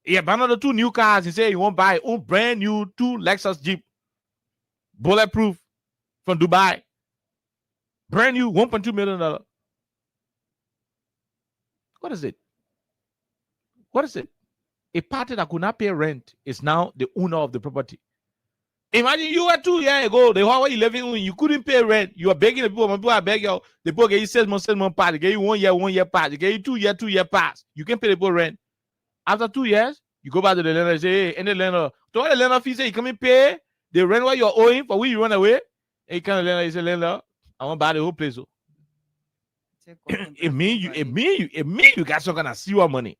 Speaker 6: He abandoned the 2 new cars. He said he won't buy a brand new 2 Lexus Jeep, bulletproof, from Dubai. Brand new, $1.2 million. What is it? What is it? A party that could not pay rent is now the owner of the property. Imagine you were 2 years ago, the whole 11, you couldn't pay rent. You are begging the people. When people are begging you, the people get you 6 months pass. They get you 1 year pass. They get you 2 year pass. You can pay the people rent. After 2 years, you go back to the landlord and say, hey, any landlord, to all the landlord fees say you come and pay the rent what you're owing for when you run away. And you kind of landlord, you say, landlord, I want to buy the whole place. It mean you got some kind of serious money.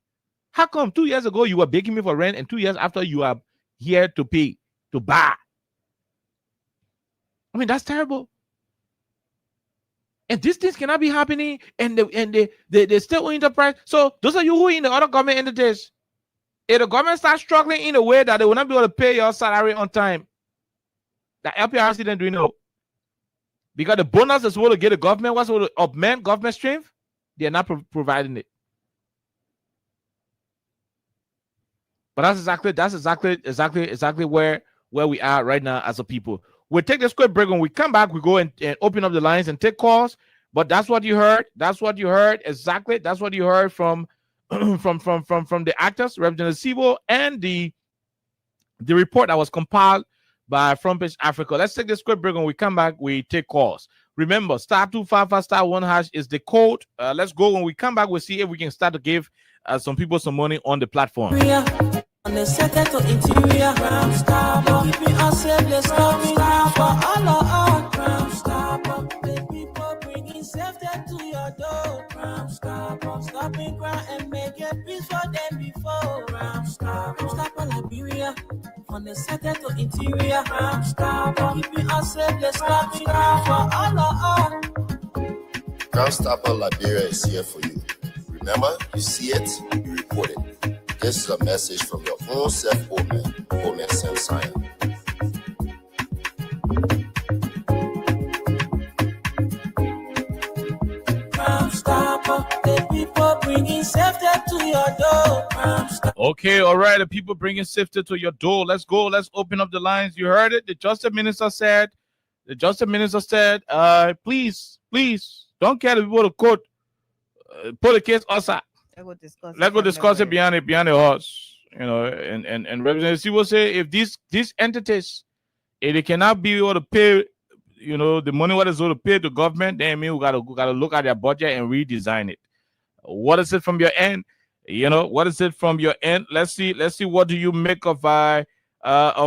Speaker 6: How come 2 years ago you were begging me for rent, and 2 years after you are here to pay, to buy? I mean, that's terrible. And these things cannot be happening, and they still enterprise. So those of you who are in the other government entities, if the government starts struggling in a way that they will not be able to pay your salary on time, the LPRC didn't do no. Because the bonus is supposed to get the government, what's supposed to augment government strength, they are not providing it. But that's exactly where we are right now as a people. We'll take this quick break. When we come back, we go and open up the lines and take calls. But that's what you heard. That's what you heard. Exactly. That's what you heard from the actors, Representative Sibo, and the report that was compiled by Front Page Africa. Let's take this quick break. When we come back, we take calls. Remember, *255 *1# is the code. Let's go. When we come back, we'll see if we can start to give some people some money on the platform.
Speaker 11: On the second to interior, Crown Star, keeping us safe, let's come in for all of our Crown Star, the people bringing safety to your door, Crown Star. Stopper, stopping ground and make a peace for them before. Crime Stopper, Liberia. From the center to interior. Crime Stopper, keeping us safe. Let's stop it for all of us.
Speaker 7: Crime Stopper Liberia is here for you. Remember, you see it, you report it. This is a message from your own self, Omer Samson.
Speaker 11: Crime Stopper, the people bringing safety to your door. Crime Stopper.
Speaker 6: Okay, all right. The people bringing safety to your door. Let's go. Let's open up the lines. You heard it. The Justice Minister said, please, don't carry people to court. Put the case outside. Let's go discuss it behind the horse. You know, and Representative Siwo say if these entities, if they cannot be able to pay, you know, the money what is owed to pay to government, then we gotta look at their budget and redesign it. What is it from your end? You know, what is it from your end? Let's see what do you make of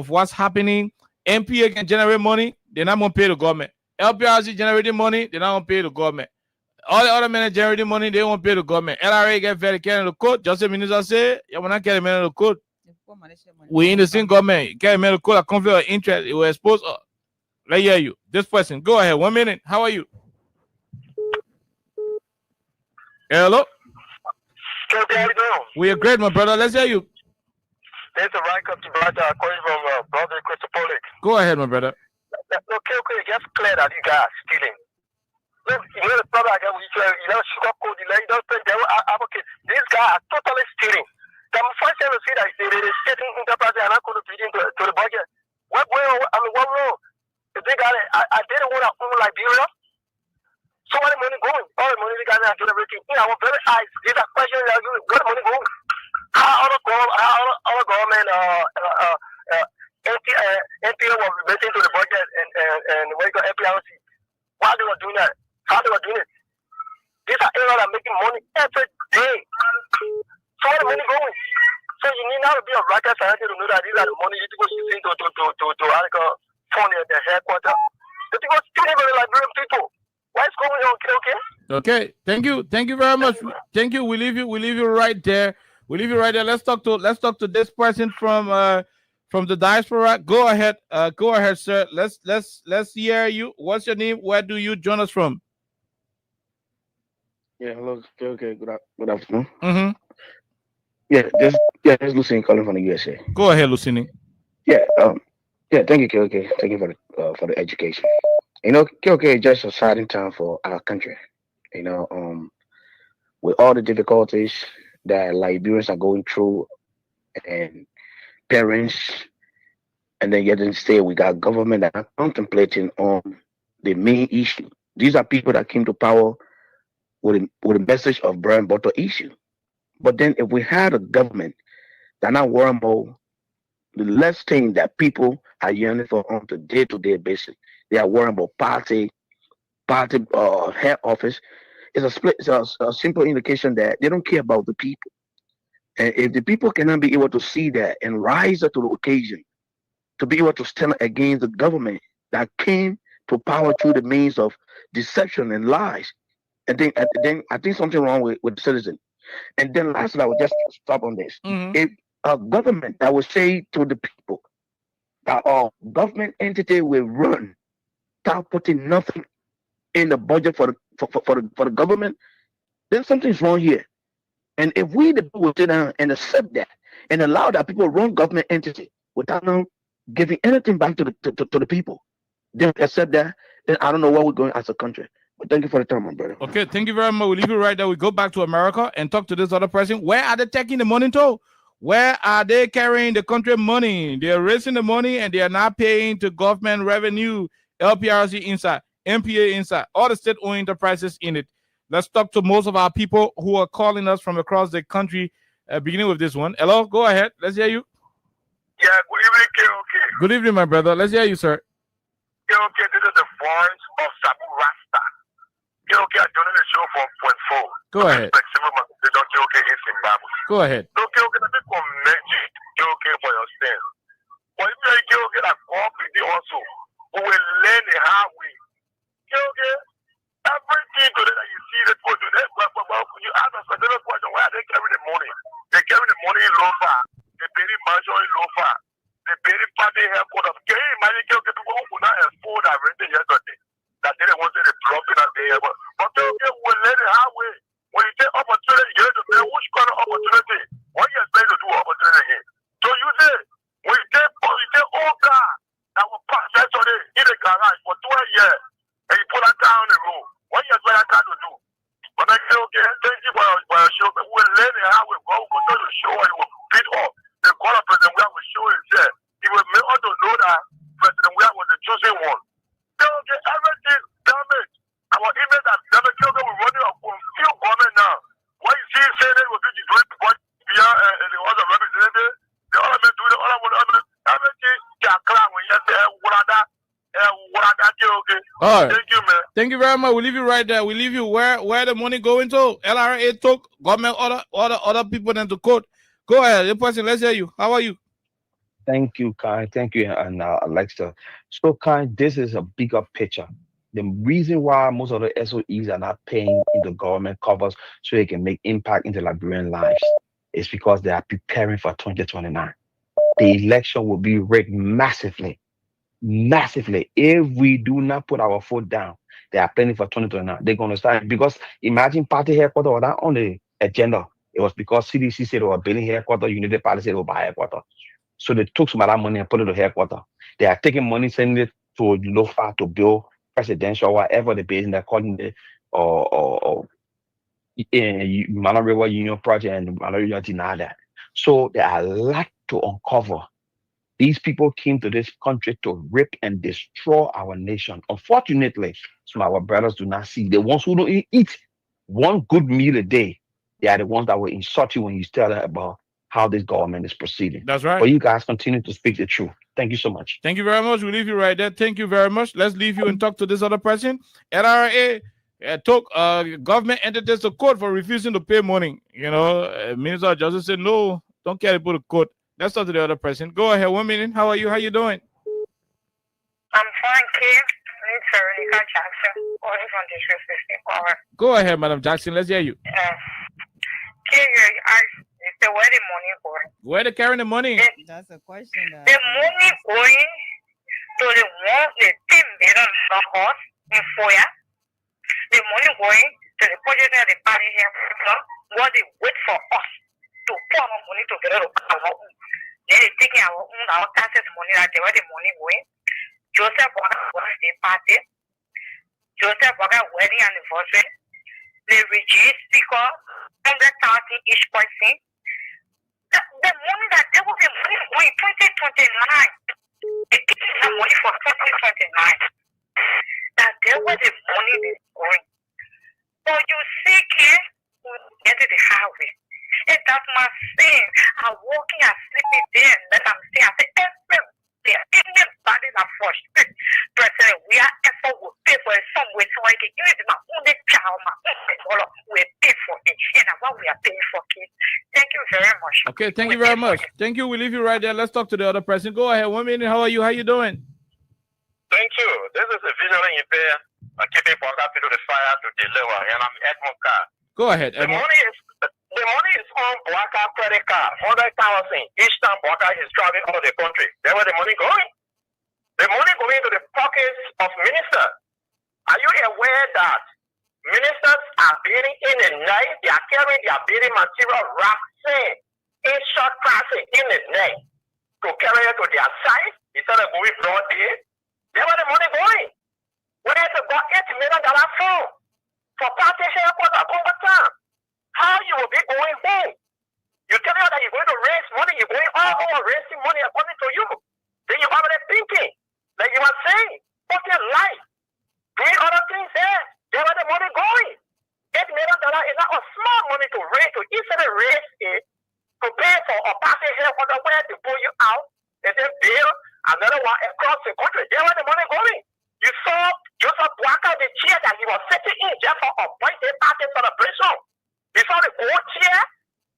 Speaker 6: what's happening. MPA can generate money, they're not gonna pay the government. LPRC generating money, they're not gonna pay the government. All the other men generating money, they won't pay the government. LRA get very carry in the court. Justice Minister say, yeah, we're not carrying men in the court. We in the same government. Carry men in the court, a conflict of interest. It will expose us. Let's hear you. This person, go ahead. 1 minute. How are you? Hello?
Speaker 12: How you doing?
Speaker 6: We are great, my brother. Let's hear you.
Speaker 12: There's a right up to brother calling from brother Christopher.
Speaker 6: Go ahead, my brother.
Speaker 12: Okay, just clear that you guys stealing. Look, you know the problem I got with you, sugar code, you don't think they will advocate. These guys are totally stealing. The first time to see that they're stating enterprise and not going to feed into the budget. What wrong? If they got it, I didn't want to own Liberia. So where the money going? All the money they got and do everything. In our very eyes, these are questions that you where the money going? How other government NPA was relating to the budget and where you got NPRC. Why they were doing that? How they were doing it? These are areas that are making money every day. So where the money going? So you need not to be a rocket scientist to know that these are the money you go using to fund the headquarters. The people stealing from the Liberian people. What's going on? Okay.
Speaker 6: Thank you very much. Thank you. We leave you right there. Let's talk to this person from the diaspora. Go ahead, sir. Let's hear you. What's your name? Where do you join us from?
Speaker 13: Yeah, hello. Okay, good afternoon.
Speaker 6: Mm-hmm.
Speaker 13: Yeah, this is Lucini calling from the USA.
Speaker 6: Go ahead, Lucini.
Speaker 13: Yeah, thank you, KOK. Thank you for the education. You know, KOK is just a exciting time for our country. You know, with all the difficulties that Liberians are going through and parents, and then yet instead we got government that are contemplating on the main issue. These are people that came to power with a message of bread and butter issue. But then if we had a government that not worrying about the less thing that people are yearning for on a day-to-day basis, they are worrying about party head office. It's a simple indication that they don't care about the people. And if the people cannot be able to see that and rise up to the occasion to be able to stand against the government that came to power through the means of deception and lies, and then I think something wrong with the citizen. And then lastly, I will just stop on this.
Speaker 6: Mm-hmm.
Speaker 13: If a government that will say to the people that our government entity will run without putting nothing in the budget for the government, then something's wrong here. And if we the people will sit down and accept that and allow that people run government entity without now giving anything back to the people, then accept that, then I don't know where we're going as a country. But thank you for the time, my brother.
Speaker 6: Okay, thank you very much. We'll leave you right there. We go back to America and talk to this other person. Where are they taking the money to? Where are they carrying the country money? They're raising the money and they are not paying to government revenue, LPRC inside, MPA inside, all the state-owned enterprises in it. Let's talk to most of our people who are calling us from across the country, beginning with this one. Hello, go ahead. Let's hear you.
Speaker 12: Yeah, good evening, KOK.
Speaker 6: Good evening, my brother. Let's hear you, sir.
Speaker 12: KOK, this is the voice of Sabu Rasta. KOK, I'm doing the show from Point 4.
Speaker 6: Go ahead.
Speaker 12: KOK in Zimbabwe.
Speaker 6: Go ahead.
Speaker 12: So KOK, let me commend you, KOK, for your stance. But if you're KOK, that completely also, we will learn the hard way. KOK, everything today that you see the people do that. But you ask a specific question, why are they carrying the money? They carry the money in Lofa. They bury mansion in Lofa. They bury party headquarters. Can you imagine people who could not afford that renting yesterday? That they didn't want to drop in at the airport. But they will let it halfway. When you take opportunity, you have to say which kind of opportunity. What you expect to do opportunity again? So you say, when you take old car that will pass yesterday in the garage for 12 years, and you put that car on the road, what you expect that car to do? But I say, okay, thank you for your show. We'll let it how we go. We'll continue to show and we'll beat up. The call of President Weah will show himself. He will make us to know that President Weah was the chosen one. They will get everything damaged. Our image that never killed them, we're running a few government now. What you see saying that we're doing beyond the other representative, the other men doing the other everything can clown when you say, what are that? Okay.
Speaker 6: All right.
Speaker 12: Thank you, man.
Speaker 6: Thank you very much. We leave you right there. We leave you where the money going to. LRA took government other people than to court. Go ahead, the person. Let's hear you. How are you?
Speaker 14: Thank you, Kai. Thank you, and Alexa. So, Kai, this is a bigger picture. The reason why most of the SOEs are not paying into government covers so they can make impact into Liberian lives is because they are preparing for 2029. The election will be rigged massively. If we do not put our foot down, they are planning for 2029. They're going to start, because imagine party headquarters were not on the agenda. It was because CDC said they were building headquarters, United Party said they were buy headquarters. So they took some of that money and put it to headquarters. They are taking money, sending it to Lofa to build presidential, whatever the building they're calling it, or Mana River Union Project, and Mana River deny that. So there are a lot to uncover. These people came to this country to rip and destroy our nation. Unfortunately, some of our brothers do not see. The ones who don't eat one good meal a day, they are the ones that will insult you when you tell them about how this government is proceeding.
Speaker 6: That's right.
Speaker 14: But you guys continue to speak the truth. Thank you so much.
Speaker 6: Thank you very much. We leave you right there. Thank you very much. Let's leave you and talk to this other person. LRA took government entities to court for refusing to pay money. You know, Minister of Justice said, no, don't carry people to court. Let's talk to the other person. Go ahead. 1 minute. How are you? How you doing?
Speaker 15: I'm fine, Kid. It's Veronica Jackson, calling from District 54.
Speaker 6: Go ahead, Madam Jackson. Let's hear you.
Speaker 15: Kid, you asked, where the money going?
Speaker 6: Where they carrying the money?
Speaker 16: That's a question.
Speaker 15: The money going to the one, the $10 billion house in Foya. The money going to the project of the party here, what they wait for us to pour our money together to our own. Then they taking our taxes money, like where the money going. Joseph Waka birthday party. Joseph Waka wedding anniversary. The regime speaker, 100,000 each person. The money that they will be money going 2029. They taking the money for 2029. That there was the money that's going. So you see, kid, get to the highway. And that's my sin. I'm walking and sleeping there, and then I'm saying, I say, anybody that frustrated, President, we are effort will pay for it some way, so I can give it my only child, my only dollar, we pay for it. And what we are paying for, kids. Thank you very much.
Speaker 6: Okay, thank you very much. Thank you. We leave you right there. Let's talk to the other person. Go ahead. 1 minute. How are you? How you doing?
Speaker 12: Thank you. This is a visually impaired keeping Boga to the fire to deliver, and I'm Edmund Carr.
Speaker 6: Go ahead, Edmund.
Speaker 12: The money is on Boga credit card, 100,000 each time Boga is traveling out of the country. That's where the money going. The money going to the pockets of ministers. Are you aware that ministers are building in the night? They are carrying their building material wrapped in short traffic in the night to carry it to their site instead of going broad day. That's where the money going. Where is about $8 million for party headquarters at Congress? How you will be going home? You tell me that you're going to raise money, you're going all over raising money according to you. Then you're already thinking, like you were saying, fucking life, doing other things there. That's where the money going. $8 million is not a small money to raise, to easily raise it, to pay for a party headquarters where to pull you out, and then build another one across the country. That's where the money going. You saw Joseph Boakai, the chair that he was sitting in just for a birthday party celebration. You saw the old chair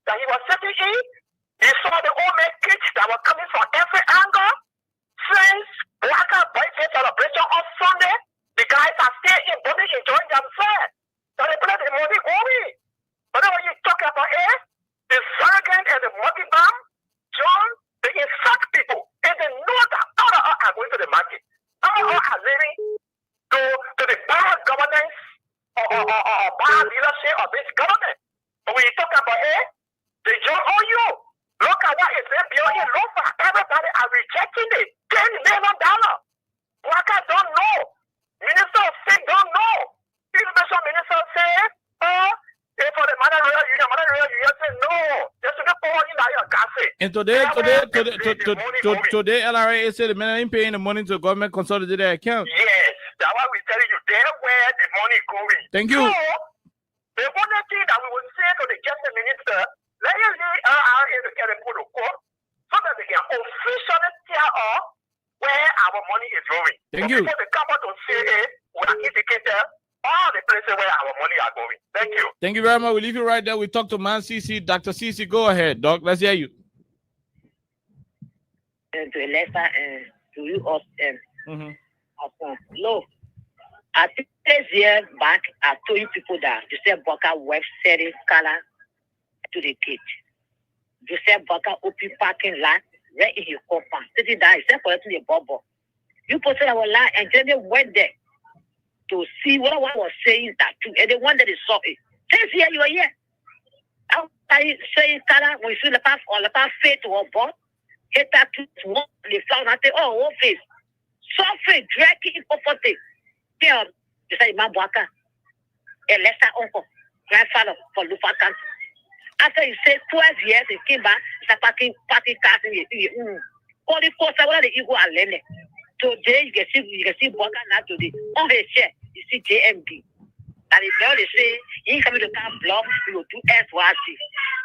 Speaker 12: that he was sitting in. You saw the old man kids that were coming from every angle. Since Boakai birthday celebration on Sunday, the guys are still in body enjoying themselves. So the president bad leadership of this government. But when you talk about the job on you, look at what is being lofa. Everybody are rejecting it. $10 million. Workers don't know. Minister of State don't know. Education minister say, for the Royal Union say no. They should not pour in your gas.
Speaker 6: And today, LRA said the man ain't paying the money to government consolidated account.
Speaker 12: Yes, that's why we telling you there where the money going.
Speaker 6: Thank you.
Speaker 12: So, the only thing that we will say to the justice minister, let us in the protocol so that they can officially tell us where our money is going.
Speaker 6: Thank you.
Speaker 12: Before they come out to say, we are indicating all the places where our money are going. Thank you.
Speaker 6: Thank you very much. We leave you right there. We talk to Man CC. Dr. CC, go ahead, Doc. Let's hear you.
Speaker 16: To Alexa and to you all. No, I think 6 years back, I told you people that Joseph Boka works selling color to the kids. Joseph Boka open parking lot right in his compound. Sitting down, except for the bubble. You posted our line and then they went there to see what I was saying that too. And the one that they saw it. 6 years you are here. I say color when you see the path or the path fade to a ball. Hit that to one, the flower, and say, oh, what face? Suffering, dragging in poverty. You say, my Boka, a lesser uncle, grandfather for Lufa Country. After he said 12 years, he came back, start parking cars in the all the course, what the ego are learning. Today, you can see Boka now today. On his share, you see JMB. And if they say, he coming to come block, you will do SYC.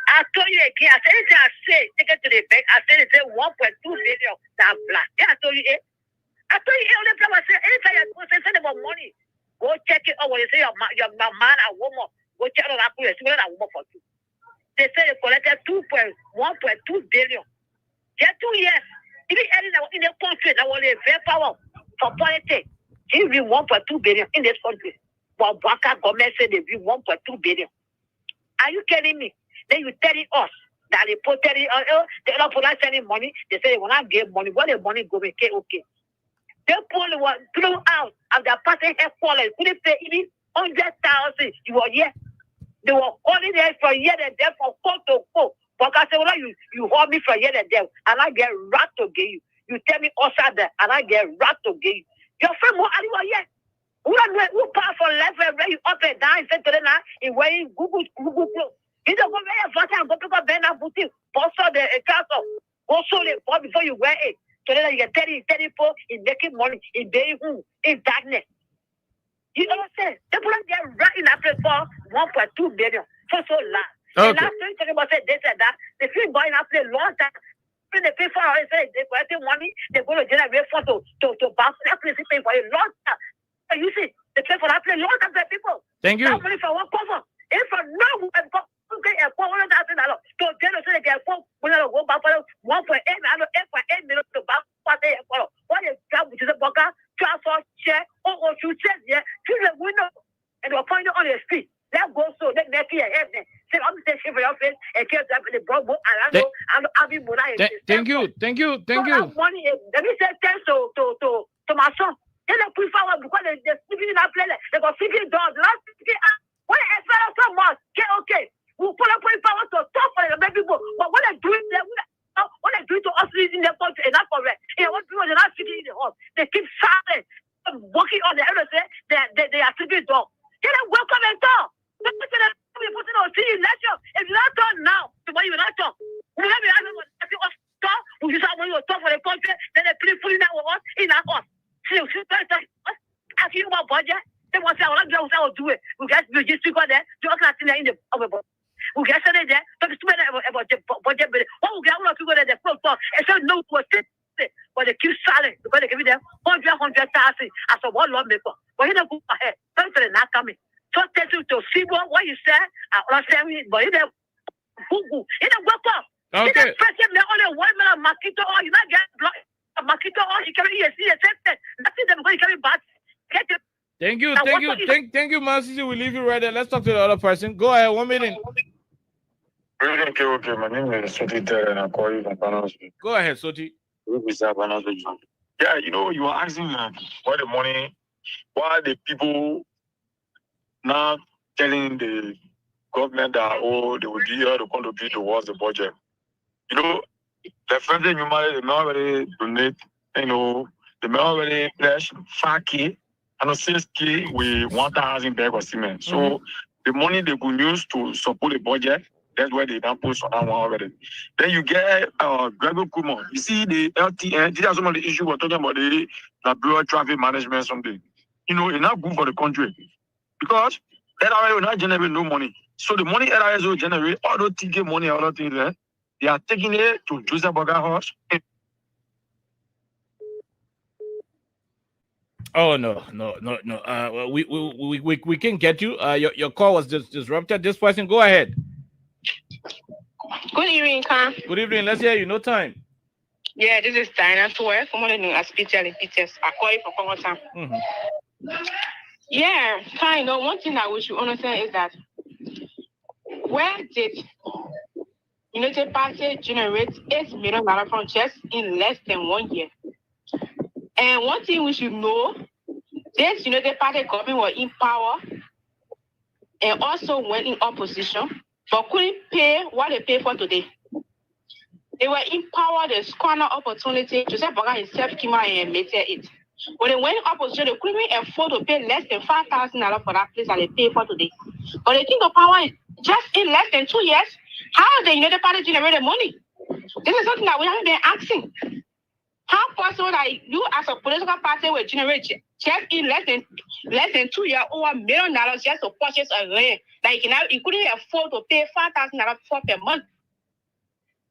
Speaker 16: I told you again, I said, anything I say, take it to the bank. I said, it's 1.2 billion that black. Yeah, I told you, I told you, only time I say, anytime you say about money, go check it out. When you say your man and woman, go check it out. See what I woman for you. They say they collected 1.2 billion. Get 2 years. Even in the country, that was a very power for politics. He read 1.2 billion in this country. But Boka government said they read 1.2 billion. Are you kidding me? Then you telling us that they put they don't put us any money. They say they will not give money. What the money go make okay? They blew out of their party headquarters. Couldn't pay even 100,000. You were here. They were calling there for a year and there for court to court. But I said, well, you hold me for a year and there, and I get rat to give you. You tell me outside there, and I get rat to give you. Your friend more anywhere yet. Who pass for left where you up and down, said to them now, in wearing Google clothes. You don't go very fast and go to Ben and Boutique, also the castle, also the ball before you wear it. So then you get 34 in making money, in day in darkness. You know what I'm saying? They put get right in that place for 1.2 billion for so long.
Speaker 6: Okay.
Speaker 16: And last time talking about this and that, the film boy in that place long time. When they pay for it, they collect money, they go to generate for to bounce that place, they pay for a long time. So you see, they pay for that place long time for people.
Speaker 6: Thank you.
Speaker 16: That money for one cover. If for no one get a $400,000, so then they get $4 million go back for 1.8 million to back for the what is that which is a Boka transfer check or two checks here through the window and they'll find it on your feet. That goes so that next year heaven. Say I'm taking for your face and kill them in the broad book and I'm having money.
Speaker 6: Thank you.
Speaker 16: Money. Let me say thanks to my son. Then they put forward because they're sleeping in that place. They got 50 dollars. Last 50 when they expect so much, okay. We put up power to talk for the people. But what they're doing, what they're doing to us in their country is not correct. You know, what people are not sitting in the house. They keep silent, walking on the other side. They are sleeping dog. They don't welcome and talk. If you're not done now, why you not talk? We have us talk. We just have to talk for the country. Then they put in that with us in our house. See, I feel about budget. They want to say, I'll do it. We guys will just speak on that. Do not in the other. We get something there. Talk to me about the budget. What we get all of people that they put for. And so no to it. But they keep silent because they give them 100,000 as a one lawmaker. But you don't go ahead. Don't say not coming. So tell you to see what you said. But you don't Google. You don't work up. You don't press him. They're only 1 million Makito or you not get blocked. Makito or you carry ESC. Nothing them going to carry back. Get it.
Speaker 6: Thank you, Marcy. We'll leave you right there. Let's talk to the other person. Go ahead, 1 minute.
Speaker 17: Okay. My name is Soti Terry and I call you from Panosby.
Speaker 6: Go ahead, Soti.
Speaker 17: Yeah, you were asking what the money, why the people now telling the government that, oh, they will be here to contribute towards the budget. You know, the federal human, they may already donate, you know, they may already pledge 5K and 6K with 1,000 bag of cement. So the money they could use to support the budget, that's where they don't post on that one already. Then you get Gregor Kumon. You see the LTN, these are some of the issues we're talking about, the Bureau traffic management something. You know, it's not good for the country because NRA will not generate no money. So the money NRA will generate, all those ticket money, all those things there, they are taking it to Joseph Burger House.
Speaker 6: Oh no. We can get you. Your call was disrupted. This person, go ahead.
Speaker 18: Good evening, Khan.
Speaker 6: Good evening. Let's hear you. No time.
Speaker 18: Yeah, this is Diana Tour, formerly known as PTL in PTS. I call you for Congo time. Yeah, Khan, you know, one thing that we should understand is that where did United Party generate $8 million from just in less than 1 year? And one thing we should know, this United Party government was in power and also went in opposition, but couldn't pay what they pay for today. They were in power, they squandered opportunity. Joseph Boga himself came out and made it. When they went in opposition, they couldn't afford to pay less than $5,000 for that place that they pay for today. But they think the power is just in less than 2 years. How the United Party generated money? This is something that we haven't been asking. How possible that you as a political party will generate just in less than 2 years over $1 million just to purchase a land? Like you couldn't afford to pay $5,000 for per month.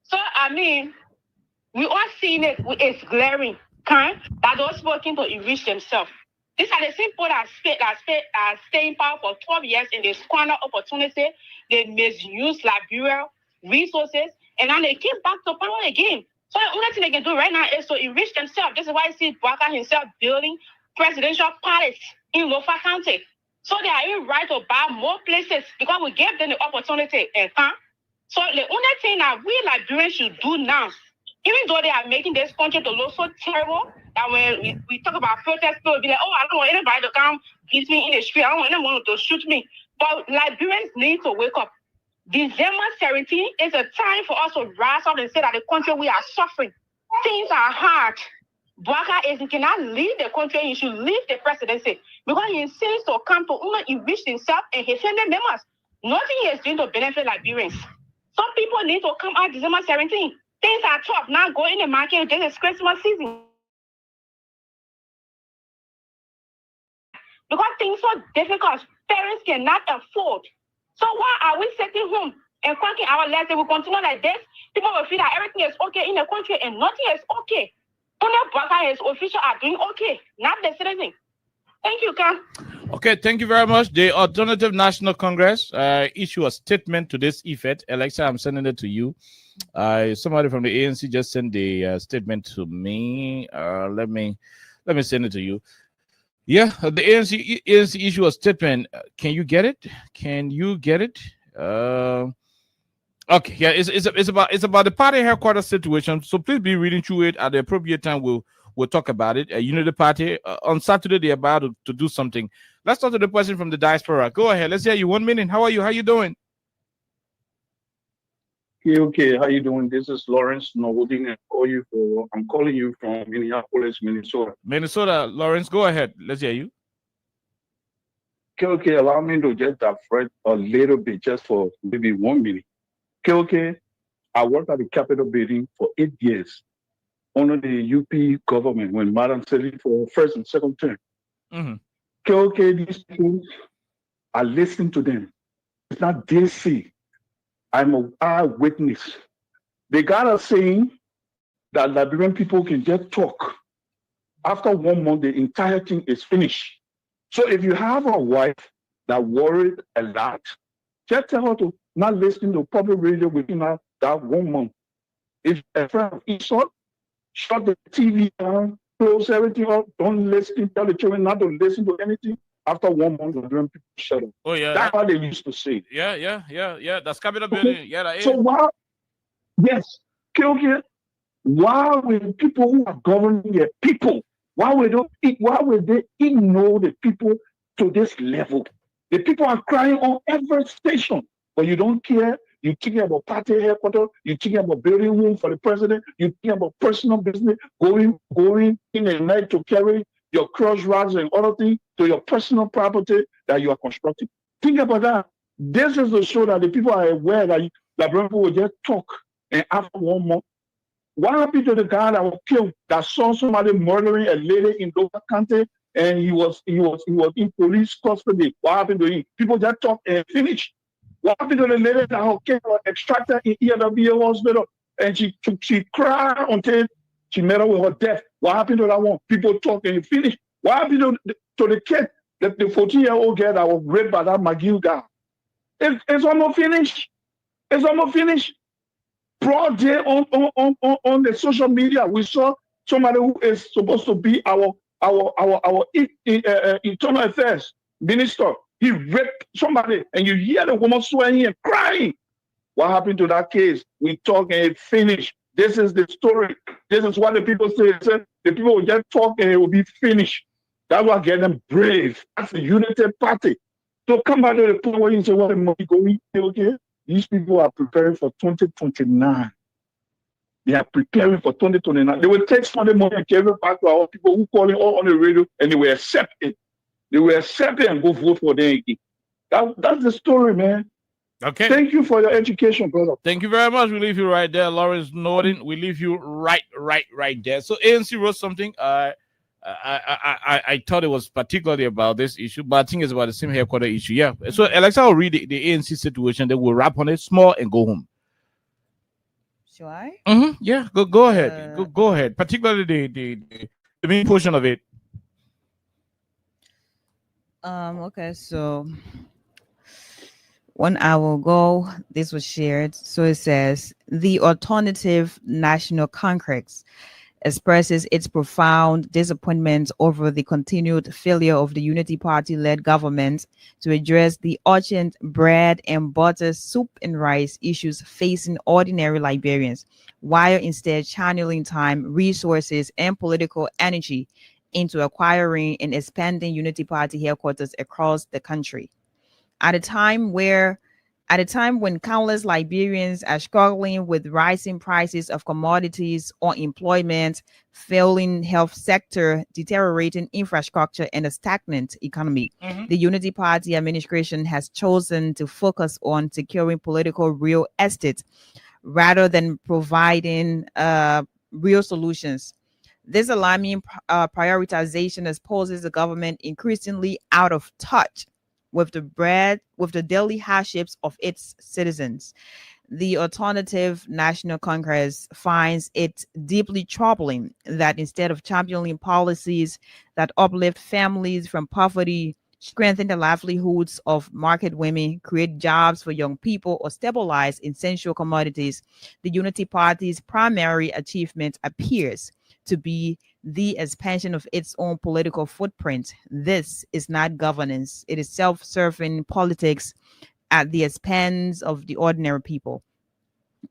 Speaker 18: So I mean, we are seeing it. It's glaring, that those people came to enrich themselves. These are the same people that stay in power for 12 years and they squander opportunity. They misuse Liberia resources, and now they came back to power again. So the only thing they can do right now is to enrich themselves. This is why you see Bwaka himself building presidential palace in Lofa County. So they are even right to buy more places because we gave them the opportunity. So the only thing that we Liberians should do now, even though they are making this country to look so terrible, that when we talk about protest, people will be like, oh, I don't want anybody to come beat me in the street. I don't want anyone to shoot me. But Liberians need to wake up. December 17 is a time for us to rise up and say that the country we are suffering. Things are hard. Bwaka cannot lead the country. He should leave the presidency because he seems to come to only enrich himself and his family members. Nothing he is doing to benefit Liberians. Some people need to come out December 17. Things are tough. Now go in the market. This is Christmas season. Because things are difficult. Parents cannot afford. So why are we sitting home and cracking our legs and we continue like this? People will feel that everything is okay in the country and nothing is okay. Only Bwaka and his officials are doing okay, not the citizen. Thank you, Khan.
Speaker 6: Okay, thank you very much. The Alternative National Congress issue a statement to this effect. Alexa, I'm sending it to you. Somebody from the ANC just sent the statement to me. Let me send it to you. Yeah, the ANC issue a statement. Can you get it? Can you get it? Okay, yeah, it's about the party headquarters situation. So please be reading through it at the appropriate time. We'll talk about it. Unity Party on Saturday they're about to do something. Let's talk to the person from the diaspora. Go ahead. Let's hear you. 1 minute. How are you? How you doing?
Speaker 19: Okay. How you doing? This is Lawrence Nowoding. I'm calling you from Minneapolis, Minnesota.
Speaker 6: Minnesota, Lawrence. Go ahead. Let's hear you.
Speaker 19: Okay. Allow me to just digress a little bit, just for maybe 1 minute. Okay. I worked at the Capitol building for 8 years under the UP government when Madam Selly for first and second term. Okay, these people, I listen to them. It's not DC. I'm an eyewitness. They got us saying that Liberian people can just talk. After 1 month, the entire thing is finished. So if you have a wife that worried a lot, just tell her to not listen to public radio within that 1 month. If a friend of Esau, shut the TV down, close everything up, don't listen, tell the children not to listen to anything. After 1 month, Liberian people shut up.
Speaker 6: Oh, yeah.
Speaker 19: That's what they used to say.
Speaker 6: Yeah. That's Capitol building. Yeah, that is.
Speaker 19: So why, yes, okay, why will people who are governing their people, why will they ignore the people to this level? The people are crying on every station, but you don't care. You're thinking about party headquarters. You're thinking about building room for the president. You're thinking about personal business, going in the night to carry your crush rods and other things to your personal property that you are constructing. Think about that. This is to show that the people are aware that people will just talk, and after 1 month, what happened to the guy that was killed, that saw somebody murdering a lady in Dover County, and he was in police custody? What happened to him? People just talk and finish. What happened to the lady that was extracted in EWA hospital, and she cried until she met up with her death? What happened to that one? People talk and finish. What happened to the kid, the 14-year-old girl that was raped by that McGill guy? It's almost finished. It's almost finished. Broad day on the social media, we saw somebody who is supposed to be our internal affairs minister. He raped somebody, and you hear the woman swearing and crying. What happened to that case? We talk and it finished. This is the story. This is what the people say. They say the people will just talk and it will be finished. That's what get them brave. That's the unity party. So come back to the point where you say, "What the money going?" Okay, these people are preparing for 2029. They are preparing for 2029. They will take Sunday money and carry it back to our people who calling all on the radio, and they will accept it. They will accept it and go vote for them again. That's the story, man.
Speaker 6: Okay.
Speaker 19: Thank you for your education, brother.
Speaker 6: Thank you very much. We leave you right there, Lawrence Norton. We leave you right there. So ANC wrote something. I thought it was particularly about this issue, but I think it's about the same headquarter issue. Yeah. So Alexa will read the ANC situation. Then we'll wrap on it small and go home.
Speaker 1: Should I?
Speaker 6: Yeah. Go ahead. Go ahead. Particularly the main portion of it.
Speaker 1: Okay, so 1 hour ago, this was shared. So it says the Alternative National Congress expresses its profound disappointment over the continued failure of the Unity Party-led government to address the urgent bread and butter, soup and rice issues facing ordinary Liberians, while instead channeling time, resources, and political energy into acquiring and expanding Unity Party headquarters across the country. At a time when countless Liberians are struggling with rising prices of commodities, unemployment, failing health sector, deteriorating infrastructure, and a stagnant economy, the Unity Party administration has chosen to focus on securing political real estate rather than providing real solutions. This alarming prioritization exposes the government increasingly out of touch with the daily hardships of its citizens. The Alternative National Congress finds it deeply troubling that instead of championing policies that uplift families from poverty, strengthen the livelihoods of market women, create jobs for young people, or stabilize essential commodities, the Unity Party's primary achievement appears to be the expansion of its own political footprint. This is not governance. It is self-serving politics at the expense of the ordinary people.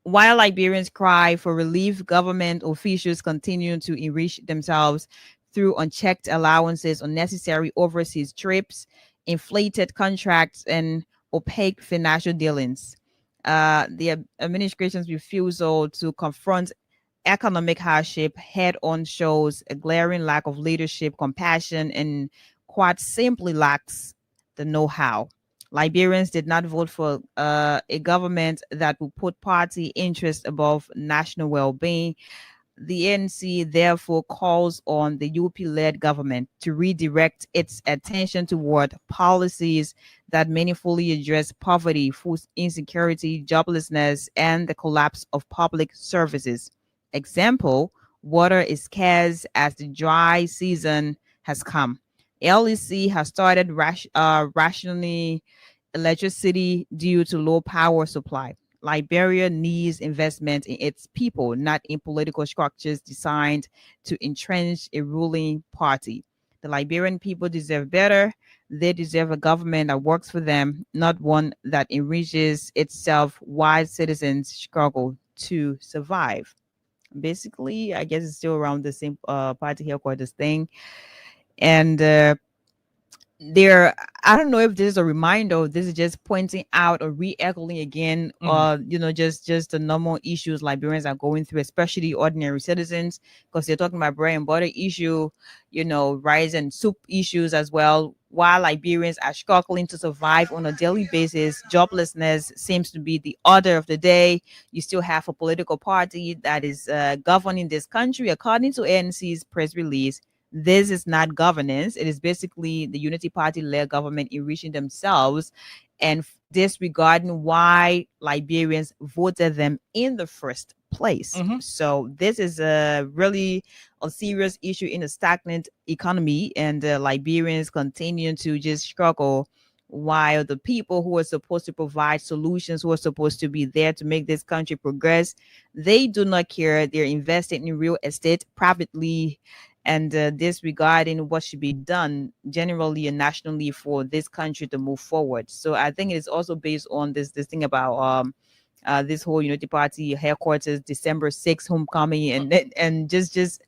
Speaker 1: While Liberians cry for relief, government officials continue to enrich themselves through unchecked allowances, unnecessary overseas trips, inflated contracts, and opaque financial dealings. The administration's refusal to confront economic hardship head-on shows a glaring lack of leadership, compassion, and quite simply lacks the know-how. Liberians did not vote for a government that would put party interest above national well-being. The ANC therefore calls on the UP-led government to redirect its attention toward policies that meaningfully address poverty, food insecurity, joblessness, and the collapse of public services. Example, water is scarce as the dry season has come. LEC has started rationing electricity due to low power supply. Liberia needs investment in its people, not in political structures designed to entrench a ruling party. The Liberian people deserve better. They deserve a government that works for them, not one that enriches itself while citizens struggle to survive. Basically, I guess it's still around the same party headquarters thing. And there, I don't know if this is a reminder or this is just pointing out or re-echoing again, just the normal issues Liberians are going through, especially ordinary citizens, because they're talking about bread and butter issue, rice and soup issues as well. While Liberians are struggling to survive on a daily basis, joblessness seems to be the order of the day. You still have a political party that is governing this country. According to ANC's press release, this is not governance. It is basically the Unity Party-led government enriching themselves and disregarding why Liberians voted them in the first place. So this is really a serious issue in a stagnant economy, and Liberians continue to just struggle while the people who are supposed to provide solutions, who are supposed to be there to make this country progress, they do not care. They're invested in real estate privately and disregarding what should be done generally and nationally for this country to move forward. So I think it's also based on this thing about this whole Unity Party headquarters December 6th homecoming, and just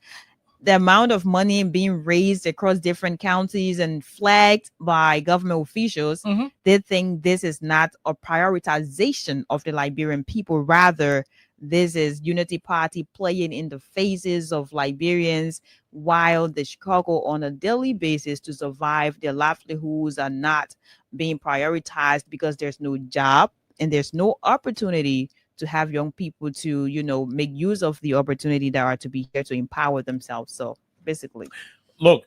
Speaker 1: the amount of money being raised across different counties and flagged by government officials. They think this is not a prioritization of the Liberian people. Rather, this is Unity Party playing in the faces of Liberians while they struggle on a daily basis to survive. Their livelihoods are not being prioritized because there's no job and there's no opportunity to have young people to, make use of the opportunity that are to be here to empower themselves. So basically,
Speaker 6: look,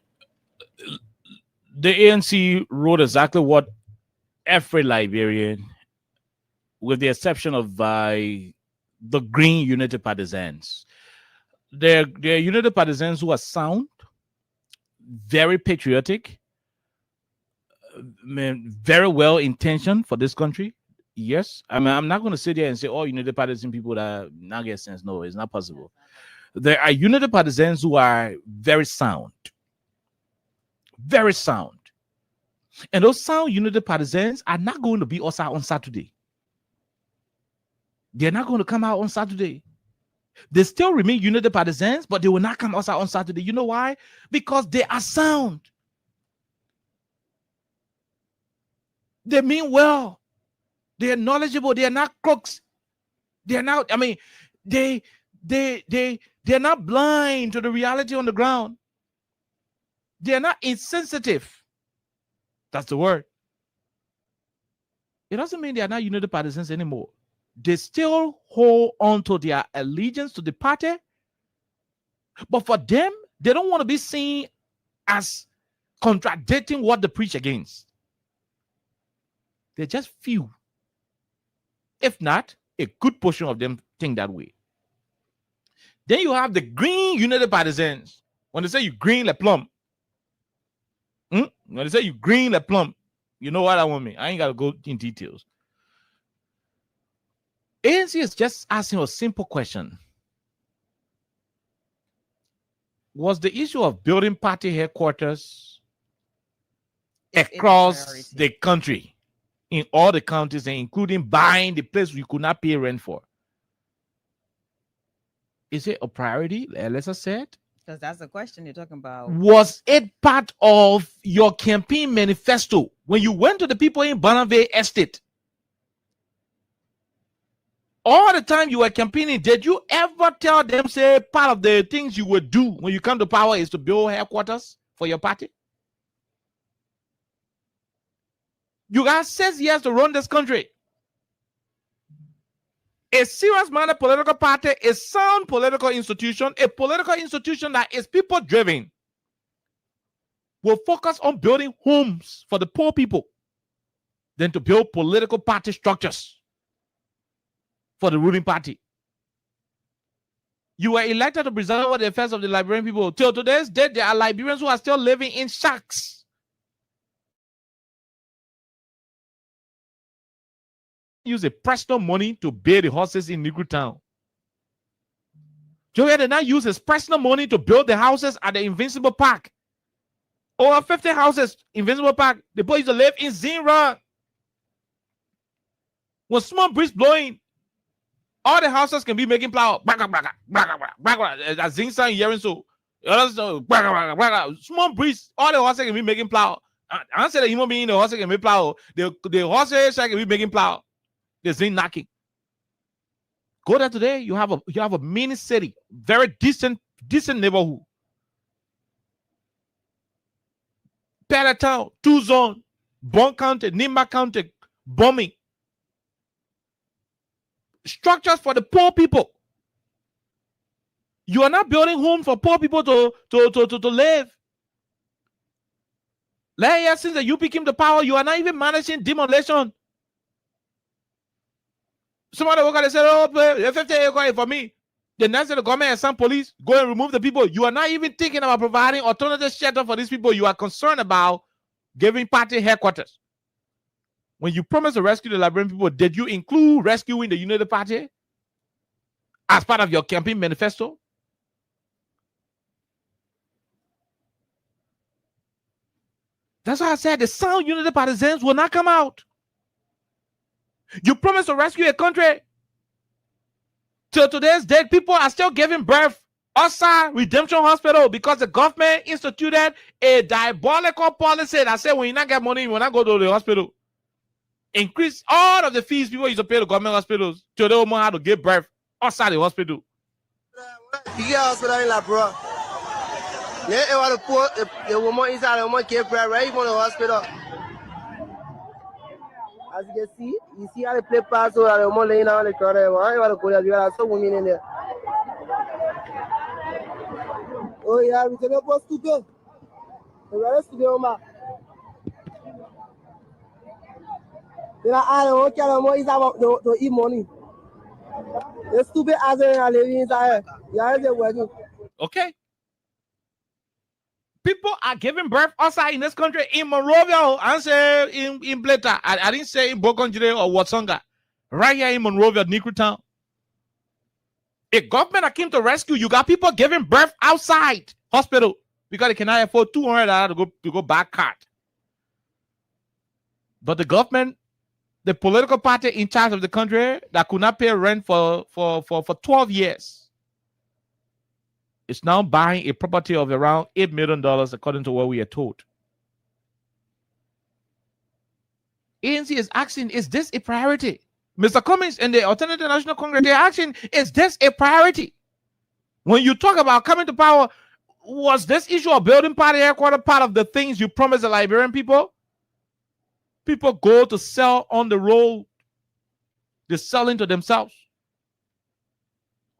Speaker 6: the ANC wrote exactly what every Liberian, with the exception of the Green Unity partisans, they're Unity partisans who are sound, very patriotic, very well intentioned for this country. Yes, I mean, I'm not going to sit there and say all Unity partisan people that not get sense. No, it's not possible. There are Unity partisans who are very sound, and those sound Unity partisans are not going to be us out on Saturday. They're not going to come out on Saturday. They still remain Unity partisans, but they will not come out on Saturday. You know why? Because they are sound. They mean well. They are knowledgeable. They are not crooks. They are not. I mean, they're not blind to the reality on the ground. They are not insensitive. That's the word. It doesn't mean they are not Unity partisans anymore. They still hold on to their allegiance to the party, but for them, they don't want to be seen as contradicting what they preach against. They're just few. If not, a good portion of them think that way. Then you have the Green Unity partisans. When they say you green like plum, when they say you green like plum, you know what I want me. I ain't got to go in details. ANC is just asking a simple question. Was the issue of building party headquarters across the country, in all the counties, and including buying the place we could not pay rent for, is it a priority, Elisa said?
Speaker 1: Because that's the question you're talking about.
Speaker 6: Was it part of your campaign manifesto when you went to the people in Bonavie Estate? All the time you were campaigning, did you ever tell them, say, part of the things you would do when you come to power is to build headquarters for your party? You guys says yes to run this country. A serious-minded political party, a sound political institution, a political institution that is people-driven, will focus on building homes for the poor people than to build political party structures for the ruling party. You were elected to preserve the affairs of the Liberian people. Till today's date, there are Liberians who are still living in shacks. Use a personal money to build the horses in Negro Town. Joey did not use his personal money to build the houses at the Invincible Park. Over 50 houses, Invincible Park. The boys used to live in Zinra. When small breeze blowing, all the houses can be making plow. As Zinsa and Yerin so. Small breeze, all the houses can be making plow. I said that human being in the horse can be plow. The horse can be making plow. The zinc knocking. Go there today. You have a mini city, very decent neighborhood. Town, 2 zone, Bon County, Nimba County, bombing. Structures for the poor people. You are not building homes for poor people to live. Last year, since the UP came to power, you are not even managing demolition. Somebody woke up and said, oh, 50 acres for me. The next day, the government and some police go and remove the people. You are not even thinking about providing alternative shelter for these people. You are concerned about giving party headquarters. When you promised to rescue the Liberian people, did you include rescuing the United Party as part of your campaign manifesto? That's why I said the sound United Partisans will not come out. You promised to rescue a country. Till today's date, people are still giving birth outside Redemption Hospital because the government instituted a diabolical policy that said when you not get money, you will not go to the hospital. Increase all of the fees people used to pay the government hospitals till they don't know how to give birth outside the hospital.
Speaker 20: You get hospital in La Bro. They want to put the woman inside, the woman give birth right in the hospital. As you can see, you see how they play pass over the woman laying down on the corner. You want to go there, you got some women in there. Oh yeah, we can go stupid. We are stupid, woman. They are all okay. The woman is about to eat money. The stupid as they are living inside. Yeah, they're working.
Speaker 6: Okay. People are giving birth outside in this country, in Monrovia. I say in Bleta. I didn't say in Bokonjire or Watsonga. Right here in Monrovia, Negro Town. A government that came to rescue, you got people giving birth outside hospital because they cannot afford $200 to go back cart. But the government, the political party in charge of the country that could not pay rent for 12 years, is now buying a property of around $8 million, according to what we are told. ANC is asking, is this a priority? Mr. Cummings and the Alternative National Congress, they're asking, is this a priority? When you talk about coming to power, was this issue of building party headquarters part of the things you promised the Liberian people? People go to sell on the road. They're selling to themselves.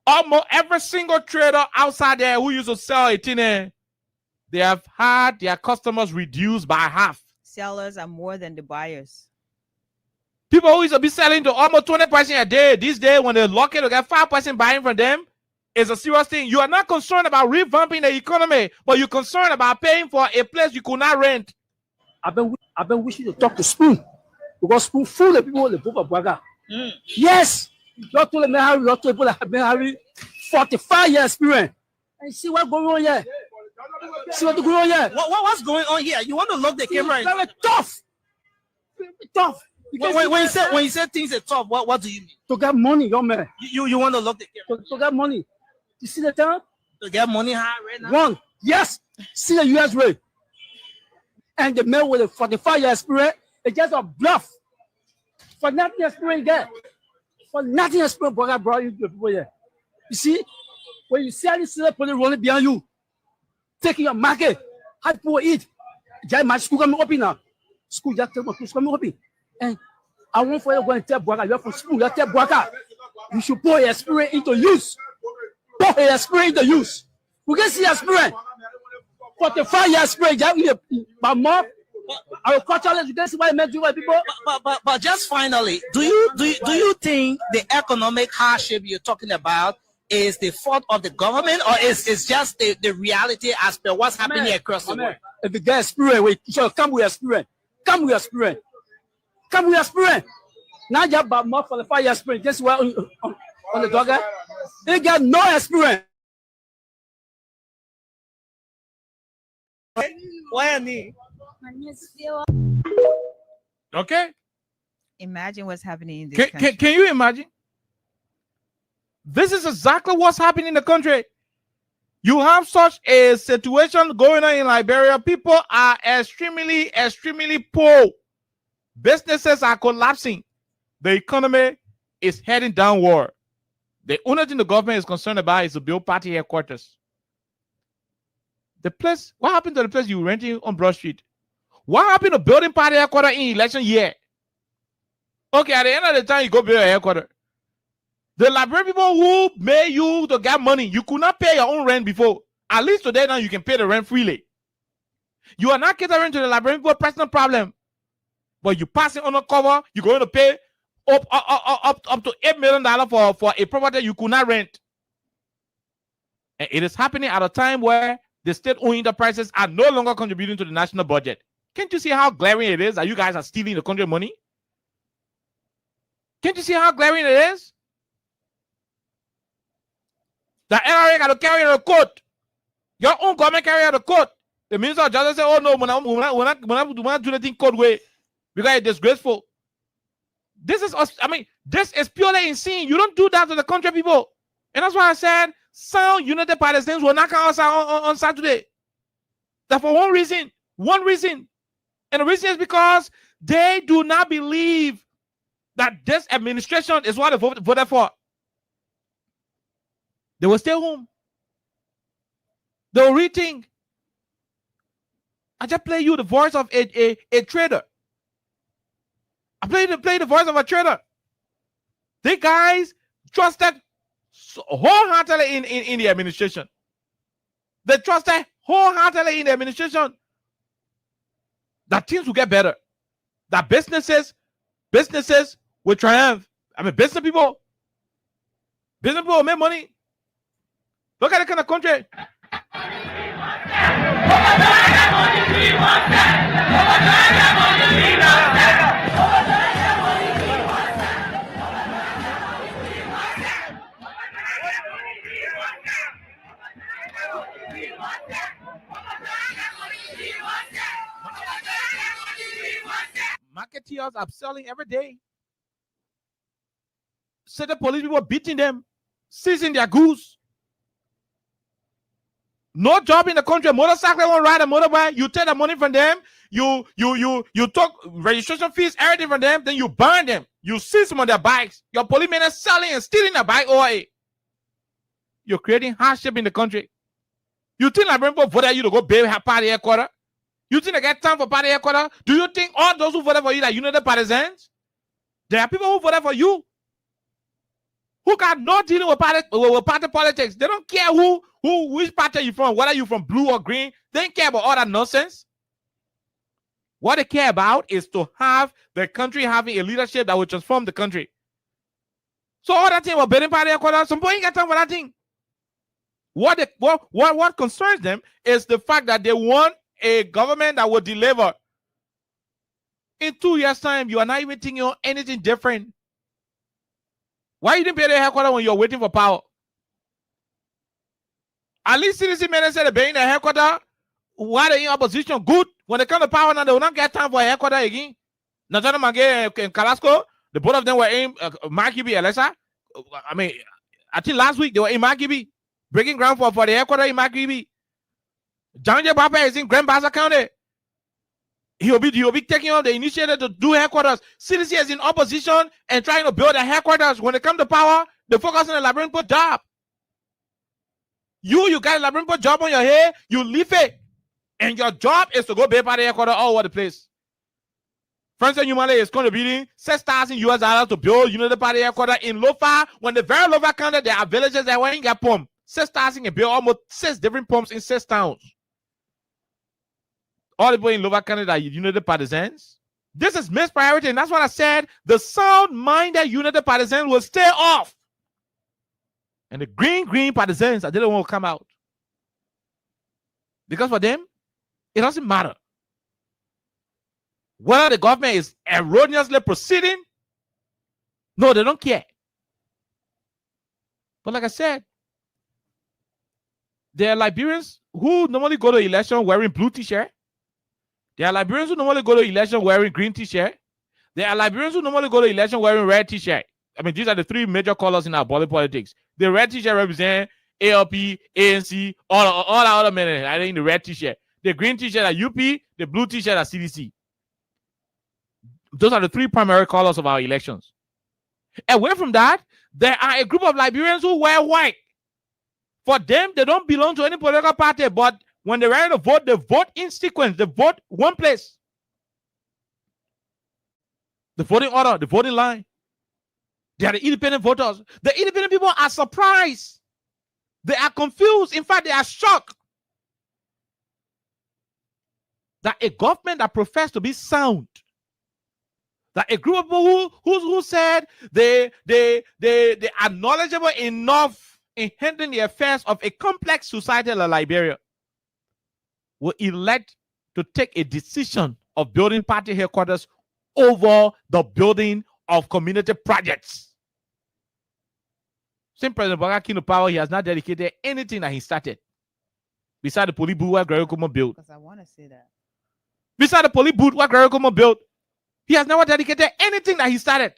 Speaker 6: Almost every single trader outside there who used to sell a tin, they have had their customers reduced by half.
Speaker 1: Sellers are more than the buyers.
Speaker 6: People who used to be selling to almost 20% a day, these days when they're lucky to get 5% buying from them, is a serious thing. You are not concerned about revamping the economy, but you're concerned about paying for a place you could not rent.
Speaker 21: I've been wishing to talk to Spoon because Spoon fool the people in the book of Braga. Yes. You're told me how you're told people that have been having 45 years experience. And see what's going on here. See what's going on here.
Speaker 22: What's going on here? You want to lock the camera?
Speaker 21: Very tough. Very tough.
Speaker 22: When you say things are tough, what do you mean?
Speaker 21: To get money, young man.
Speaker 22: You want to lock the camera?
Speaker 21: To get money. You see the town?
Speaker 22: To get money high right now?
Speaker 21: One. Yes. See the US rate. And the man with a 45 years experience, it's just a bluff. For nothing experience get. For nothing experience, brother, brought you to the people here. You see, when you see any silver police running behind you, taking your market, how people eat. Just my school coming open now. School just tell my school coming open. And I want for you to go and tell Boaka, you're from school, you tell Boaka, you should put your experience into use. Put your experience into use. We can see your experience. 45 years experience, my mom, agriculturalist, you can see what it meant to people.
Speaker 22: But just finally, do you think the economic hardship you're talking about is the fault of the government, or is just the reality as per what's happening across the world?
Speaker 21: If you get experience, so come with experience. Come with experience. Come with experience. Now you have more 45 years experience. Guess what on the dog? They got no experience.
Speaker 6: Okay.
Speaker 1: Imagine what's happening in this country.
Speaker 6: Can you imagine? This is exactly what's happening in the country. You have such a situation going on in Liberia. People are extremely, extremely poor. Businesses are collapsing. The economy is heading downward. The only thing the government is concerned about is to build party headquarters. The place, what happened to the place you renting on Broad Street? What happened to building party headquarters in election year? Okay, at the end of the time, you go build a headquarters. The Liberian people who made you to get money, you could not pay your own rent before. At least today now you can pay the rent freely. You are not catering to the Liberian people personal problem. But you passing on a cover, you're going to pay up to $8 million for a property you could not rent. And it is happening at a time where the state-owned enterprises are no longer contributing to the national budget. Can't you see how glaring it is that you guys are stealing the country money? Can't you see how glaring it is? The NRA got to carry the court. Your own government carry the court. The Minister of Justice say, oh no, we're not doing anything court way because it's disgraceful. This is, I mean, this is purely insane. You don't do that to the country people. And that's why I said, sound united partisans will knock us out on Saturday. That for one reason. And the reason is because they do not believe that this administration is what they voted for. They will stay home. They will rethink. I just play you the voice of a trader. I play the voice of a trader. They guys trusted wholeheartedly in the administration. They trusted wholeheartedly in the administration that things will get better. That businesses will triumph. I mean, business people will make money. Look at the kind of country. Marketeers are selling every day. City police people beating them, seizing their goods. No job in the country. Motorcycle won't ride a motorbike. You take the money from them. You took registration fees, everything from them. Then you burn them. You seize some of their bikes. Your policemen are selling and stealing the bike away. You're creating hardship in the country. You think Liberian people voted you to go bail party headquarters? You think they get time for party headquarters? Do you think all those who voted for you are united partisans? There are people who voted for you who got no dealing with party politics. They don't care which party you're from, whether you're from blue or green. They don't care about all that nonsense. What they care about is to have the country having a leadership that will transform the country. So all that thing about building party headquarters, some people ain't got time for that thing. What concerns them is the fact that they want a government that will deliver. In 2 years' time, you are not even thinking of anything different. Why you didn't pay the headquarters when you're waiting for power? At least CDC men said they're paying the headquarters while they're in opposition. Good. When they come to power now, they will not get time for a headquarters again. Nathan Mange and Carrasco, the both of them were in Markibi, Alexa. I mean, I think last week they were in Markibi, breaking ground for the headquarters in Markibi. John J. Papa is in Grand Bassa County. He'll be taking on the initiative to do headquarters. CDC is in opposition and trying to build a headquarters. When they come to power, they focus on the Liberian people job. You got a Liberian people job on your head, you leave it. And your job is to go build party headquarters all over the place. Francis Yumale is contributing $6,000 to build United Party headquarters in Lofa. When the very Lofa county, there are villages that won't get pumped. 6,000 and build almost 6 different pumps in 6 towns. All the people in Lower Canada are United Partisans. This is mispriority, and that's what I said. The sound-minded United Partisans will stay off. And the green partisans, I didn't want to come out. Because for them, it doesn't matter whether the government is erroneously proceeding. No, they don't care. But like I said, there are Liberians who normally go to election wearing blue t-shirt. There are Liberians who normally go to election wearing green t-shirt. There are Liberians who normally go to election wearing red t-shirt. I mean, these are the 3 major colors in our body politics. The red t-shirt represents ALP, ANC, all the other men are in the red t-shirt. The green t-shirt at UP, the blue t-shirt at CDC. Those are the three primary colors of our elections. Away from that, there are a group of Liberians who wear white. For them, they don't belong to any political party, but when they're ready to vote, they vote in sequence. They vote one place. The voting order, the voting line. They are the independent voters. The independent people are surprised. They are confused. In fact, they are shocked that a government that professes to be sound, that a group of people who said they are knowledgeable enough in handling the affairs of a complex society like Liberia, will elect to take a decision of building party headquarters over the building of community projects. Since President Boga came to power, he has not dedicated anything that he started. Beside the police booth where Gregory Kumo built.
Speaker 1: Because I want to say that.
Speaker 6: Beside the police booth where Gregory Kumo built, he has never dedicated anything that he started.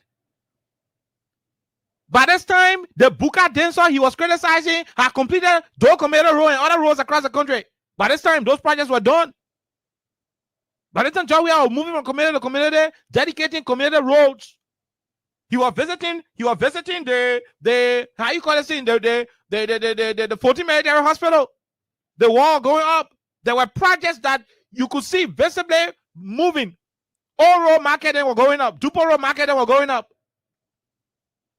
Speaker 6: By this time, the Buka dancer he was criticizing had completed Door Commander Road and other roads across the country. By this time, those projects were done. By the time John we are moving from community to community, dedicating community roads. He was visiting the how you call it thing, the 14 military hospital. The wall going up. There were projects that you could see visibly moving. All road marketing were going up. Dupo road marketing were going up.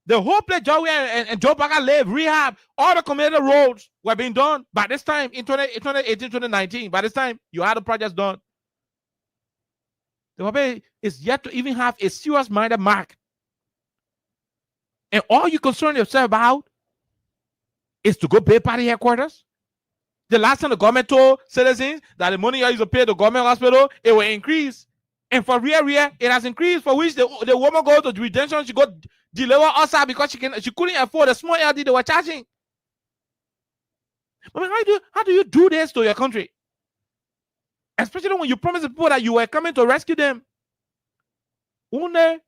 Speaker 6: The whole place Joey and Joe Baga live, rehab, all the community roads were being done. By this time, in 2018, 2019, by this time, you had the projects done. The Wabe is yet to even have a serious-minded mark. And all you concern yourself about is to go pay party headquarters. The last time the government told citizens that the money you used to pay the government hospital, it will increase. And for real, it has increased, for which the woman goes to redemption, she got deliver outside because she couldn't afford the small LD they were charging. I mean, how do you do this to your country? Especially when you promise the people that you were coming to rescue them. One day,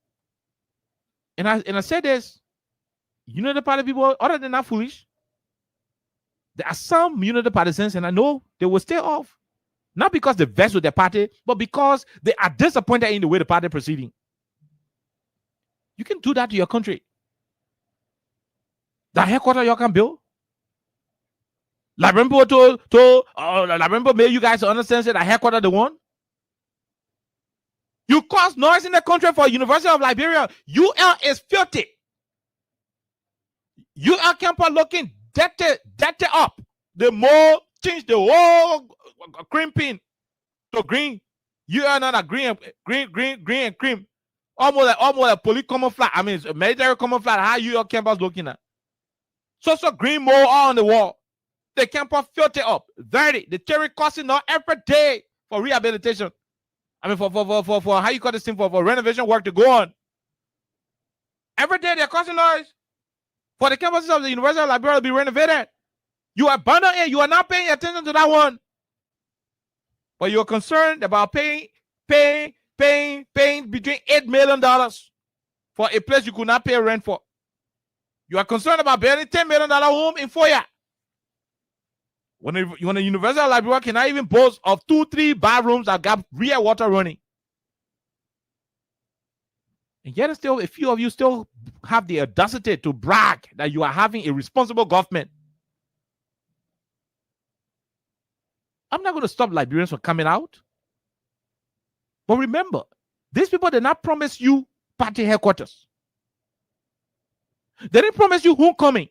Speaker 6: and I said this, Unity Party people, other than that foolish, there are some Unity partisans, and I know they will stay off. Not because they vex with their party, but because they are disappointed in the way the party proceeding. You can do that to your country. The headquarters you can build. Labrambo Labrambo made you guys understand that the headquarters the one. You cause noise in the country for University of Liberia. UL is filthy. UL campus looking dirty up. The more change the whole cream pin to green. UL not a green and cream. Almost like police camouflage. I mean, it's military camouflage. How UL campus looking at? So green more on the wall. The campus filter up, dirty. The cherry costing now every day for rehabilitation. I mean, for how you call this thing, for renovation work to go on. Every day they're costing noise for the campuses of the University of Liberia to be renovated. You abandon it. You are not paying attention to that one. But you're concerned about paying between $8 million for a place you could not pay rent for. You are concerned about building $10 million home in Foya. When the University of Liberia cannot even boast of 2-3 bathrooms that got real water running. And yet still, a few of you still have the audacity to brag that you are having a responsible government. I'm not going to stop Liberians from coming out. But remember, these people did not promise you party headquarters. They didn't promise you homecoming.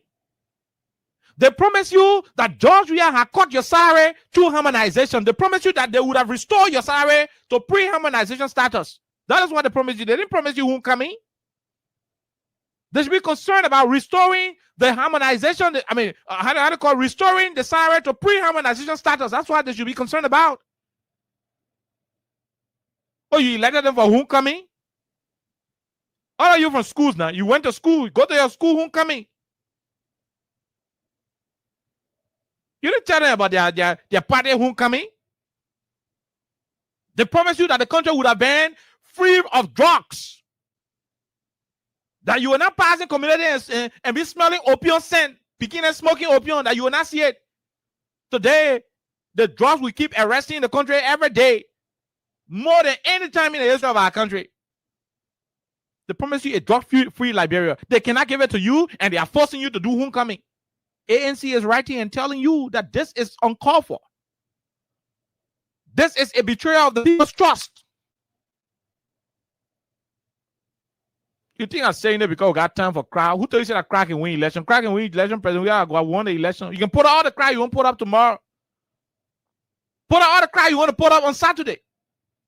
Speaker 6: They promised you that George Weah had cut your salary through harmonization. They promised you that they would have restored your salary to pre-harmonization status. That is what they promised you. They didn't promise you homecoming. They should be concerned about restoring the harmonization. I mean, how to call restoring the salary to pre-harmonization status. That's what they should be concerned about. Oh, you elected them for homecoming? All of you from schools now. You went to school. Go to your school homecoming. You didn't tell them about their party homecoming. They promised you that the country would have been free of drugs. That you were not passing community and be smelling opium scent beginning smoking opium that you will not see it. Today, the drugs we keep arresting in the country every day, more than any time in the history of our country. They promise you a drug-free Liberia. They cannot give it to you, and they are forcing you to do homecoming. ANC is writing and telling you that this is uncalled for. This is a betrayal of the people's trust. You think I'm saying it because we got time for crack? Who told you that crack can win election? Crack can win election, President. We gotta go won the election. You can put all the crack you want to put up tomorrow. Put all the crack you want to put up on Saturday.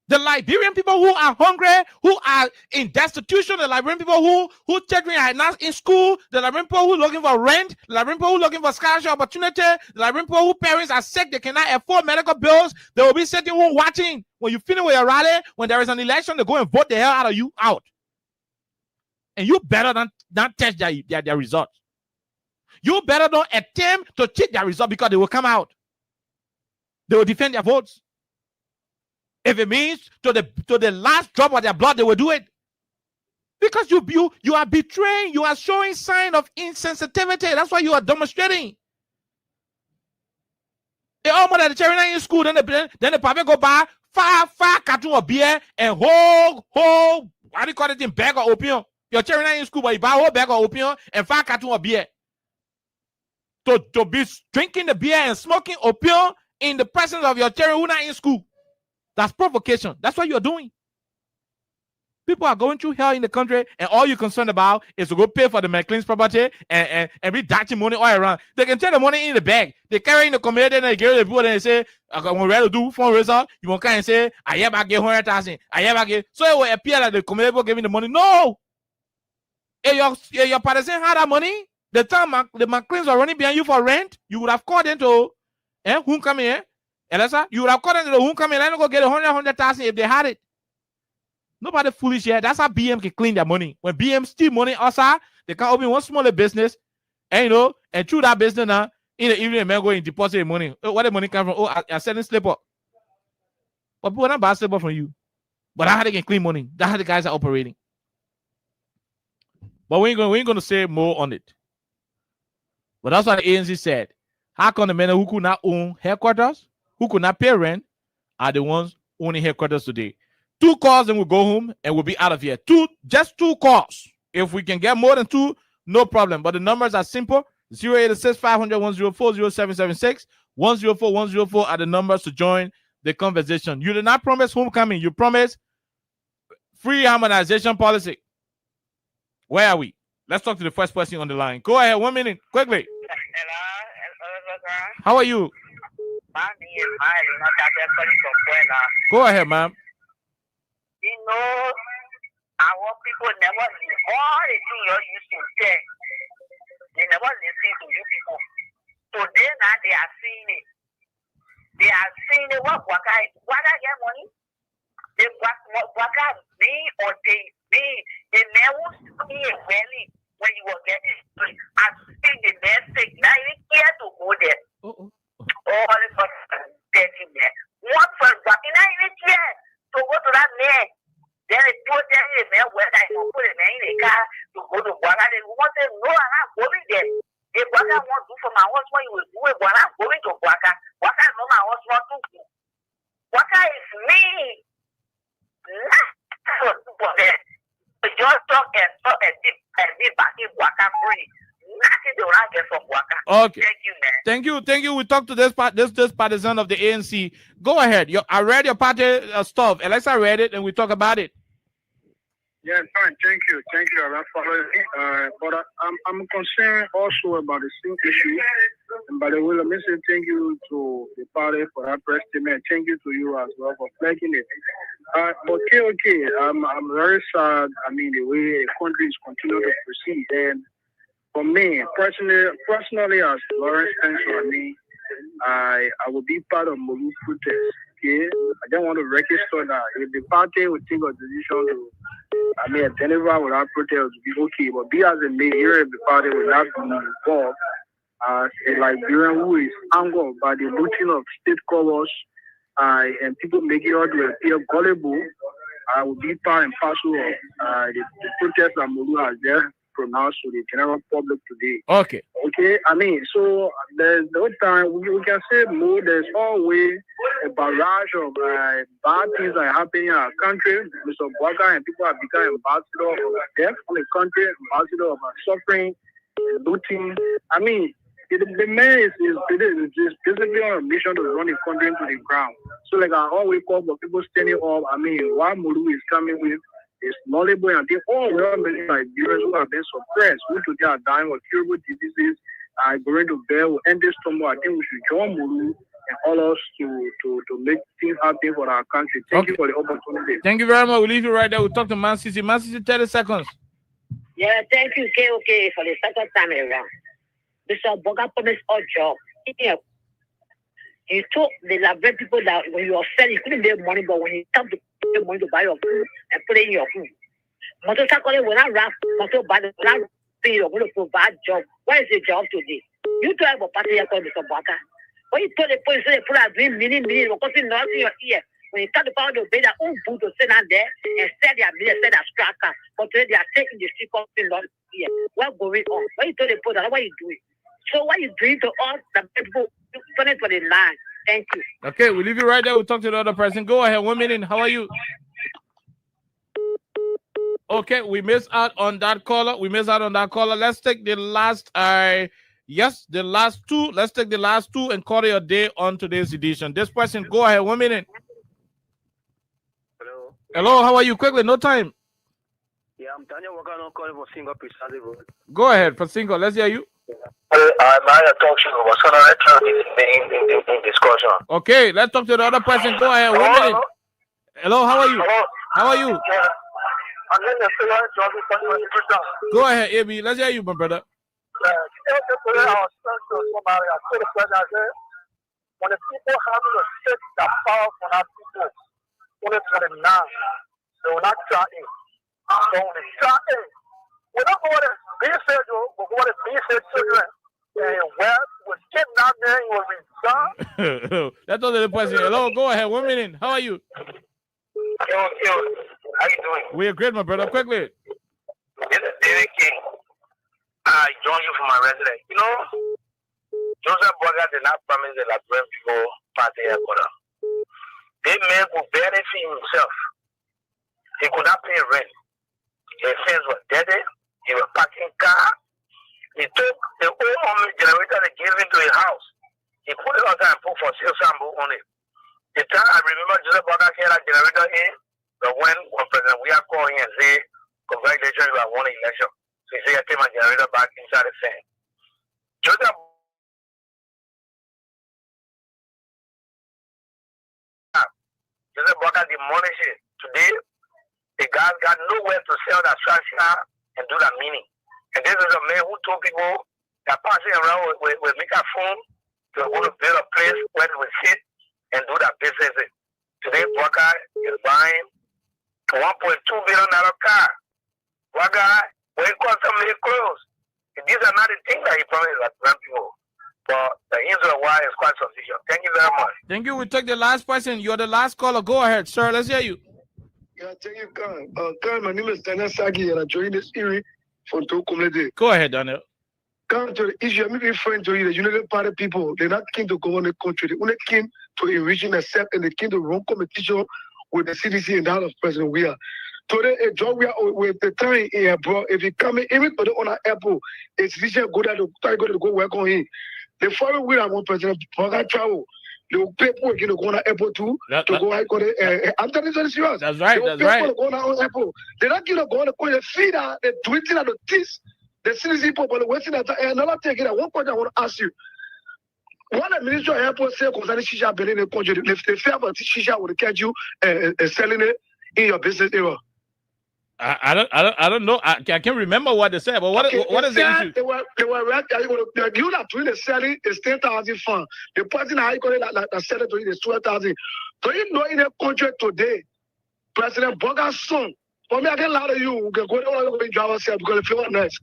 Speaker 6: The Liberian people who are hungry, who are in destitution, the Liberian people who children are not in school, the Liberian people who are looking for rent, the Liberian people who are looking for scholarship opportunity, the Liberian people whose parents are sick, they cannot afford medical bills, they will be sitting home watching. When you finish with your rally, when there is an election, they go and vote the hell out of you out. And you better not test their results. You better not attempt to cheat their result because they will come out. They will defend their votes. If it means to the last drop of their blood, they will do it. Because you are betraying, you are showing sign of insensitivity. That's why you are demonstrating. They almost at the children in school, then the probably go buy five carton of beer and whole what do you call it in bag of opium. Your children in school, but you buy a whole bag of opium and 5 carton of beer. To be drinking the beer and smoking opium in the presence of your children who are not in school. That's provocation. That's what you're doing. People are going through hell in the country, and all you're concerned about is to go pay for the McLean's property and be dashing money all around. They can take the money in the bag. They carry in the community and they give the people and they say, when we're ready to do fundraiser, you won't come and say, I have to get 100,000. I have to get. So it will appear that the community people giving the money. No. If your partisan had that money, the time the McLean's are running behind you for rent, you would have called them to who come here. Elisa, you would have called them to the who come here. Let them go get 100,000 if they had it. Nobody foolish here. That's how BM can clean their money. When BM steal money outside, they can open one smaller business, and and through that business now, in the evening, man go and deposit the money. Where the money come from? Oh, I'm selling slip-up. But people don't buy slip-up from you. But that's how they can clean money. That's how the guys are operating. But we ain't gonna say more on it. But that's what the ANC said. How come the men who could not own headquarters, who could not pay rent, are the ones owning headquarters today? 2 calls and we'll go home and we'll be out of here. Just 2 calls. If we can get more than 2, no problem. But the numbers are simple. 086 500 104 0776 104 104 are the numbers to join the conversation. You did not promise homecoming. You promised free harmonization policy. Where are we? Let's talk to the first person on the line. Go ahead, 1 minute, quickly. How are you? Go ahead, ma'am.
Speaker 15: Our people never listen. All the things you used to say, they never listen to you people. Today now they are seeing it. They are seeing it. What I get money? They Waka me or they me. They never see it really when you were getting it. I think the message now you care to go there. All the person getting there. What for Waka? Now you care to go to that man. Then they put them in there where I will put them in the car to go to Waka. They want to know I'm not going there. If Waka wants to do for my husband, you will do it. But I'm going to Waka. Waka know my husband too. Waka is me. Not for them. Just talk and be back in Waka free. Nothing to get from Waka.
Speaker 6: Okay. Thank you, man. Thank you. We talked to this partisan of the ANC. Go ahead. I read your party stuff. Alexa read it, and we talk about it.
Speaker 2: Yeah, fine. Thank you. But I'm concerned also about the same issue. And by the way, let me say thank you to the party for that press statement. Thank you to you as well for flagging it. But okay. I'm very sad. I mean, the way the country is continuing to proceed. And for me, personally, as Lawrence Spencer, I will be part of Molu protest. Okay, I don't want to register that if the party would take a decision to, deliver without protest would be okay. But be as a mayor, if the party will not be involved as a Liberian who is angered by the looting of state covers and people making it to appear gullible, I will be part and parcel of the protest that Molu has there. pronounced to the general public today.
Speaker 6: Okay.
Speaker 2: Okay, I mean, so there's no time we can say more. There's always a barrage of bad things that are happening in our country. Mr. Bwaka and people have become ambassador of death in the country, ambassador of suffering, looting. I mean, the man is basically on a mission to run the country into the ground. So, like, I always call for people standing up. I mean, what Mulu is coming with is knowledgeable, and they all well many Nigerians who have been suppressed, who today are dying of curable diseases, are going to bear with end this tomorrow. I think we should join Mulu and all us to make things happen for our country. Thank you for the opportunity.
Speaker 6: Thank you very much. We'll leave you right there. We'll talk to Man City. Man City, 30 seconds.
Speaker 16: Yeah, thank you, KOK, for the second time around. Mr. Boga promised our job. Yeah. He told the Labrador people that when you are selling, you couldn't get money, but when you come to get money to buy your food and put it in your food. Motorcycle will not rap, motor bad, will not pay your money to provide job. What is the job today? You don't have a party here called Mr. Boga. When you told the police, they put out $3 million, because it's not in your ear. When you start to find the their own food to sit down there and sell their million, sell their scracker. But today they are taking the street of the Lord here. What's going on? When you told the police, what are you doing? So what you doing to us, the people turning for the line? Thank you.
Speaker 6: Okay, we'll leave you right there. We'll talk to the other person. Go ahead. 1 minute. How are you? Okay, we missed out on that caller. Let's take the last the last two. Let's take the last two and call it a day on today's edition. This person, go ahead. 1 minute. Hello, how are you? Quickly, no time.
Speaker 12: Yeah, I'm Daniel Walker. I'm calling for Single Precisely.
Speaker 6: Go ahead for Single. Let's hear you.
Speaker 12: I talk to you about something in discussion.
Speaker 6: Okay, let's talk to the other person. Go ahead. 1 minute. Hello, how are you? How are you? Go ahead, AB. Let's hear you, my brother.
Speaker 12: When the people have to take the power from our people, only for them now, they will not try it. So when they try it, we're not going to be said, we're going to be said children. And where we're kidnapping, will be done.
Speaker 6: That's all the question. Hello, go ahead. 1 minute. How are you?
Speaker 12: Yo, how you doing?
Speaker 6: We are great, my brother. Quickly.
Speaker 12: This is David King. I join you from my residence. You know, Joseph Boga did not promise the Liberian people party headquarters. This man could barely feed himself. He could not pay rent. His friends were dead. He was parking car. He took the old army generator they gave him to his house. He put it on there and put for sale sample on it. The time I remember Joseph Boga had that generator in, but when President we are calling and say, congratulations, you have won the election. So he said, I take my generator back inside the fan. Joseph Boga demolished it. Today, the guys got nowhere to sell that structure and do that meaning. And this is a man who told people that passing around with microphone to want to build a place where they will sit and do that business. Today, Boga is buying a $1.2 billion car. Boga, when he calls somebody close, these are not the things that he promised that grand people. But the answer why is quite sufficient. Thank you very much.
Speaker 6: Thank you. We take the last person. You're the last caller. Go ahead, sir. Let's hear you.
Speaker 3: Yeah, thank you, Khan. My name is Daniel Sagi, and I joined this hearing from two community.
Speaker 6: Go ahead, Daniel.
Speaker 3: Come to the issue. I'm referring to you, the United Party people. They're not keen to govern the country. They only keen to enrich and accept, and they keen to run competition with the CDC and that of President Weah. Today, a job we are with the time here, bro. If you come in, everybody on our airport, it's easier go there to go work on him. The following week, I want President Boga travel. They will pay people to go on the airport too to go. I'm telling you, serious.
Speaker 6: That's right. That's right.
Speaker 3: To go on the airport. They're not going to go on the court. They feed her. They're tweeting at the teeth. The CDC people, but waiting at another thing. At one point, I want to ask you. When the Minister of Airport said concerning Shisha Benin in the country, if they fear about Shisha would catch you selling it in your business area.
Speaker 6: I don't know. I can't remember what they said, but what is the issue?
Speaker 3: They were you that doing the selling is 10,000 funds. The person I call it that selling to you is 12,000. Do you know in the country today, President Boga's son, for me I can lie to you, we can go to drive ourselves because it feels nice.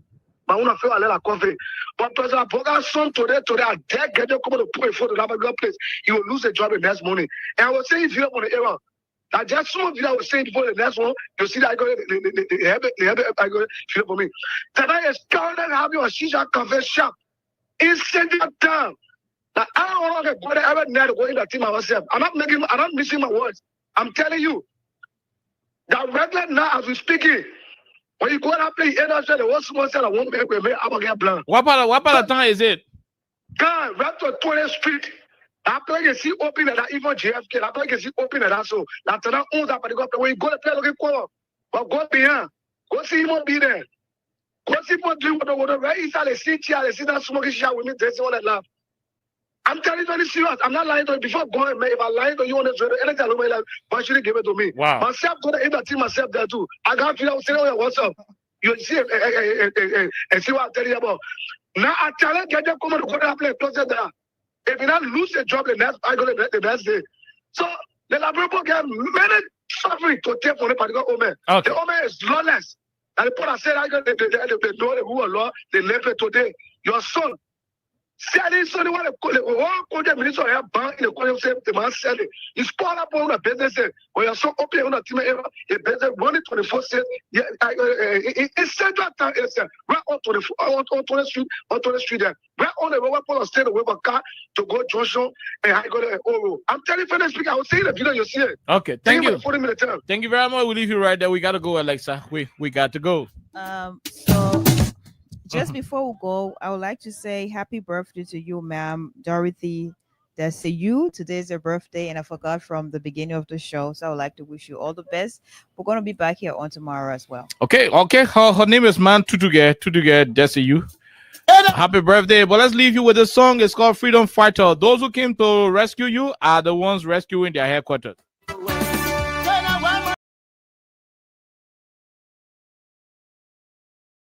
Speaker 3: But I want to feel a little coffee. But President Boga's son today, I dare get them come to put a photo to have a good place. He will lose the job the next morning. And I was saying if you're on the era, That just some of you that was saying before the next one, you see that I got I got feel for me. Tonight is currently having a shisha cafe shop in Central Town. Now I don't want to go there ever near going to team myself. I'm not missing my words. I'm telling you. That regular now as we speaking, when you go and play NFL, the one small cell I won't make I'm gonna get blank.
Speaker 6: What part of town is it?
Speaker 3: God, right to 20th Street. After you see open at that, even JFK, after you see open at that, so after that, owns up and go when you go to play looking for, but go beyond, go see him be there, go see him drink water, right inside the city, they see that smoking shot with me, they see all that laugh. I'm telling you very serious. I'm not lying to you. Before going, if I'm lying to you on the radio, anything I my life, why should you give it to me?
Speaker 6: Wow.
Speaker 3: Myself, go to entertain myself there too. I got to say, oh, what's up? You see, and see what I'm telling you about. Now I tell you, get them come and go to play closer there. If you not lose the job, the next I go the best day. So the Labrador get many suffering to take for the particular woman.
Speaker 6: Okay.
Speaker 3: The woman is lawless. And the people said I got the know the rule of law, they left it today. Your son. Selling so they want to call the minister of bank in the call the man selling. You spoil up on a business when you're so open on a team a business running 24 cents. Yeah, it's Central Town is right on 20 street there. Right on the road for stay away from car to go Joshua and I go to Oro. I'm telling you, speaker, I will see the video you see it.
Speaker 6: Okay, thank you.
Speaker 3: 40 minutes time.
Speaker 6: Thank you very much. We'll leave you right there. We gotta go, Alexa. We got to go.
Speaker 1: So just before we go, I would like to say happy birthday to you, ma'am, Dorothy. That's you. Today's your birthday, and I forgot from the beginning of the show. So I would like to wish you all the best. We're gonna be back here on tomorrow as well.
Speaker 6: Okay. Her name is Man Tutuge. That's you. Happy birthday. But let's leave you with a song. It's called Freedom Fighter. Those who came to rescue you are the ones rescuing their headquarters.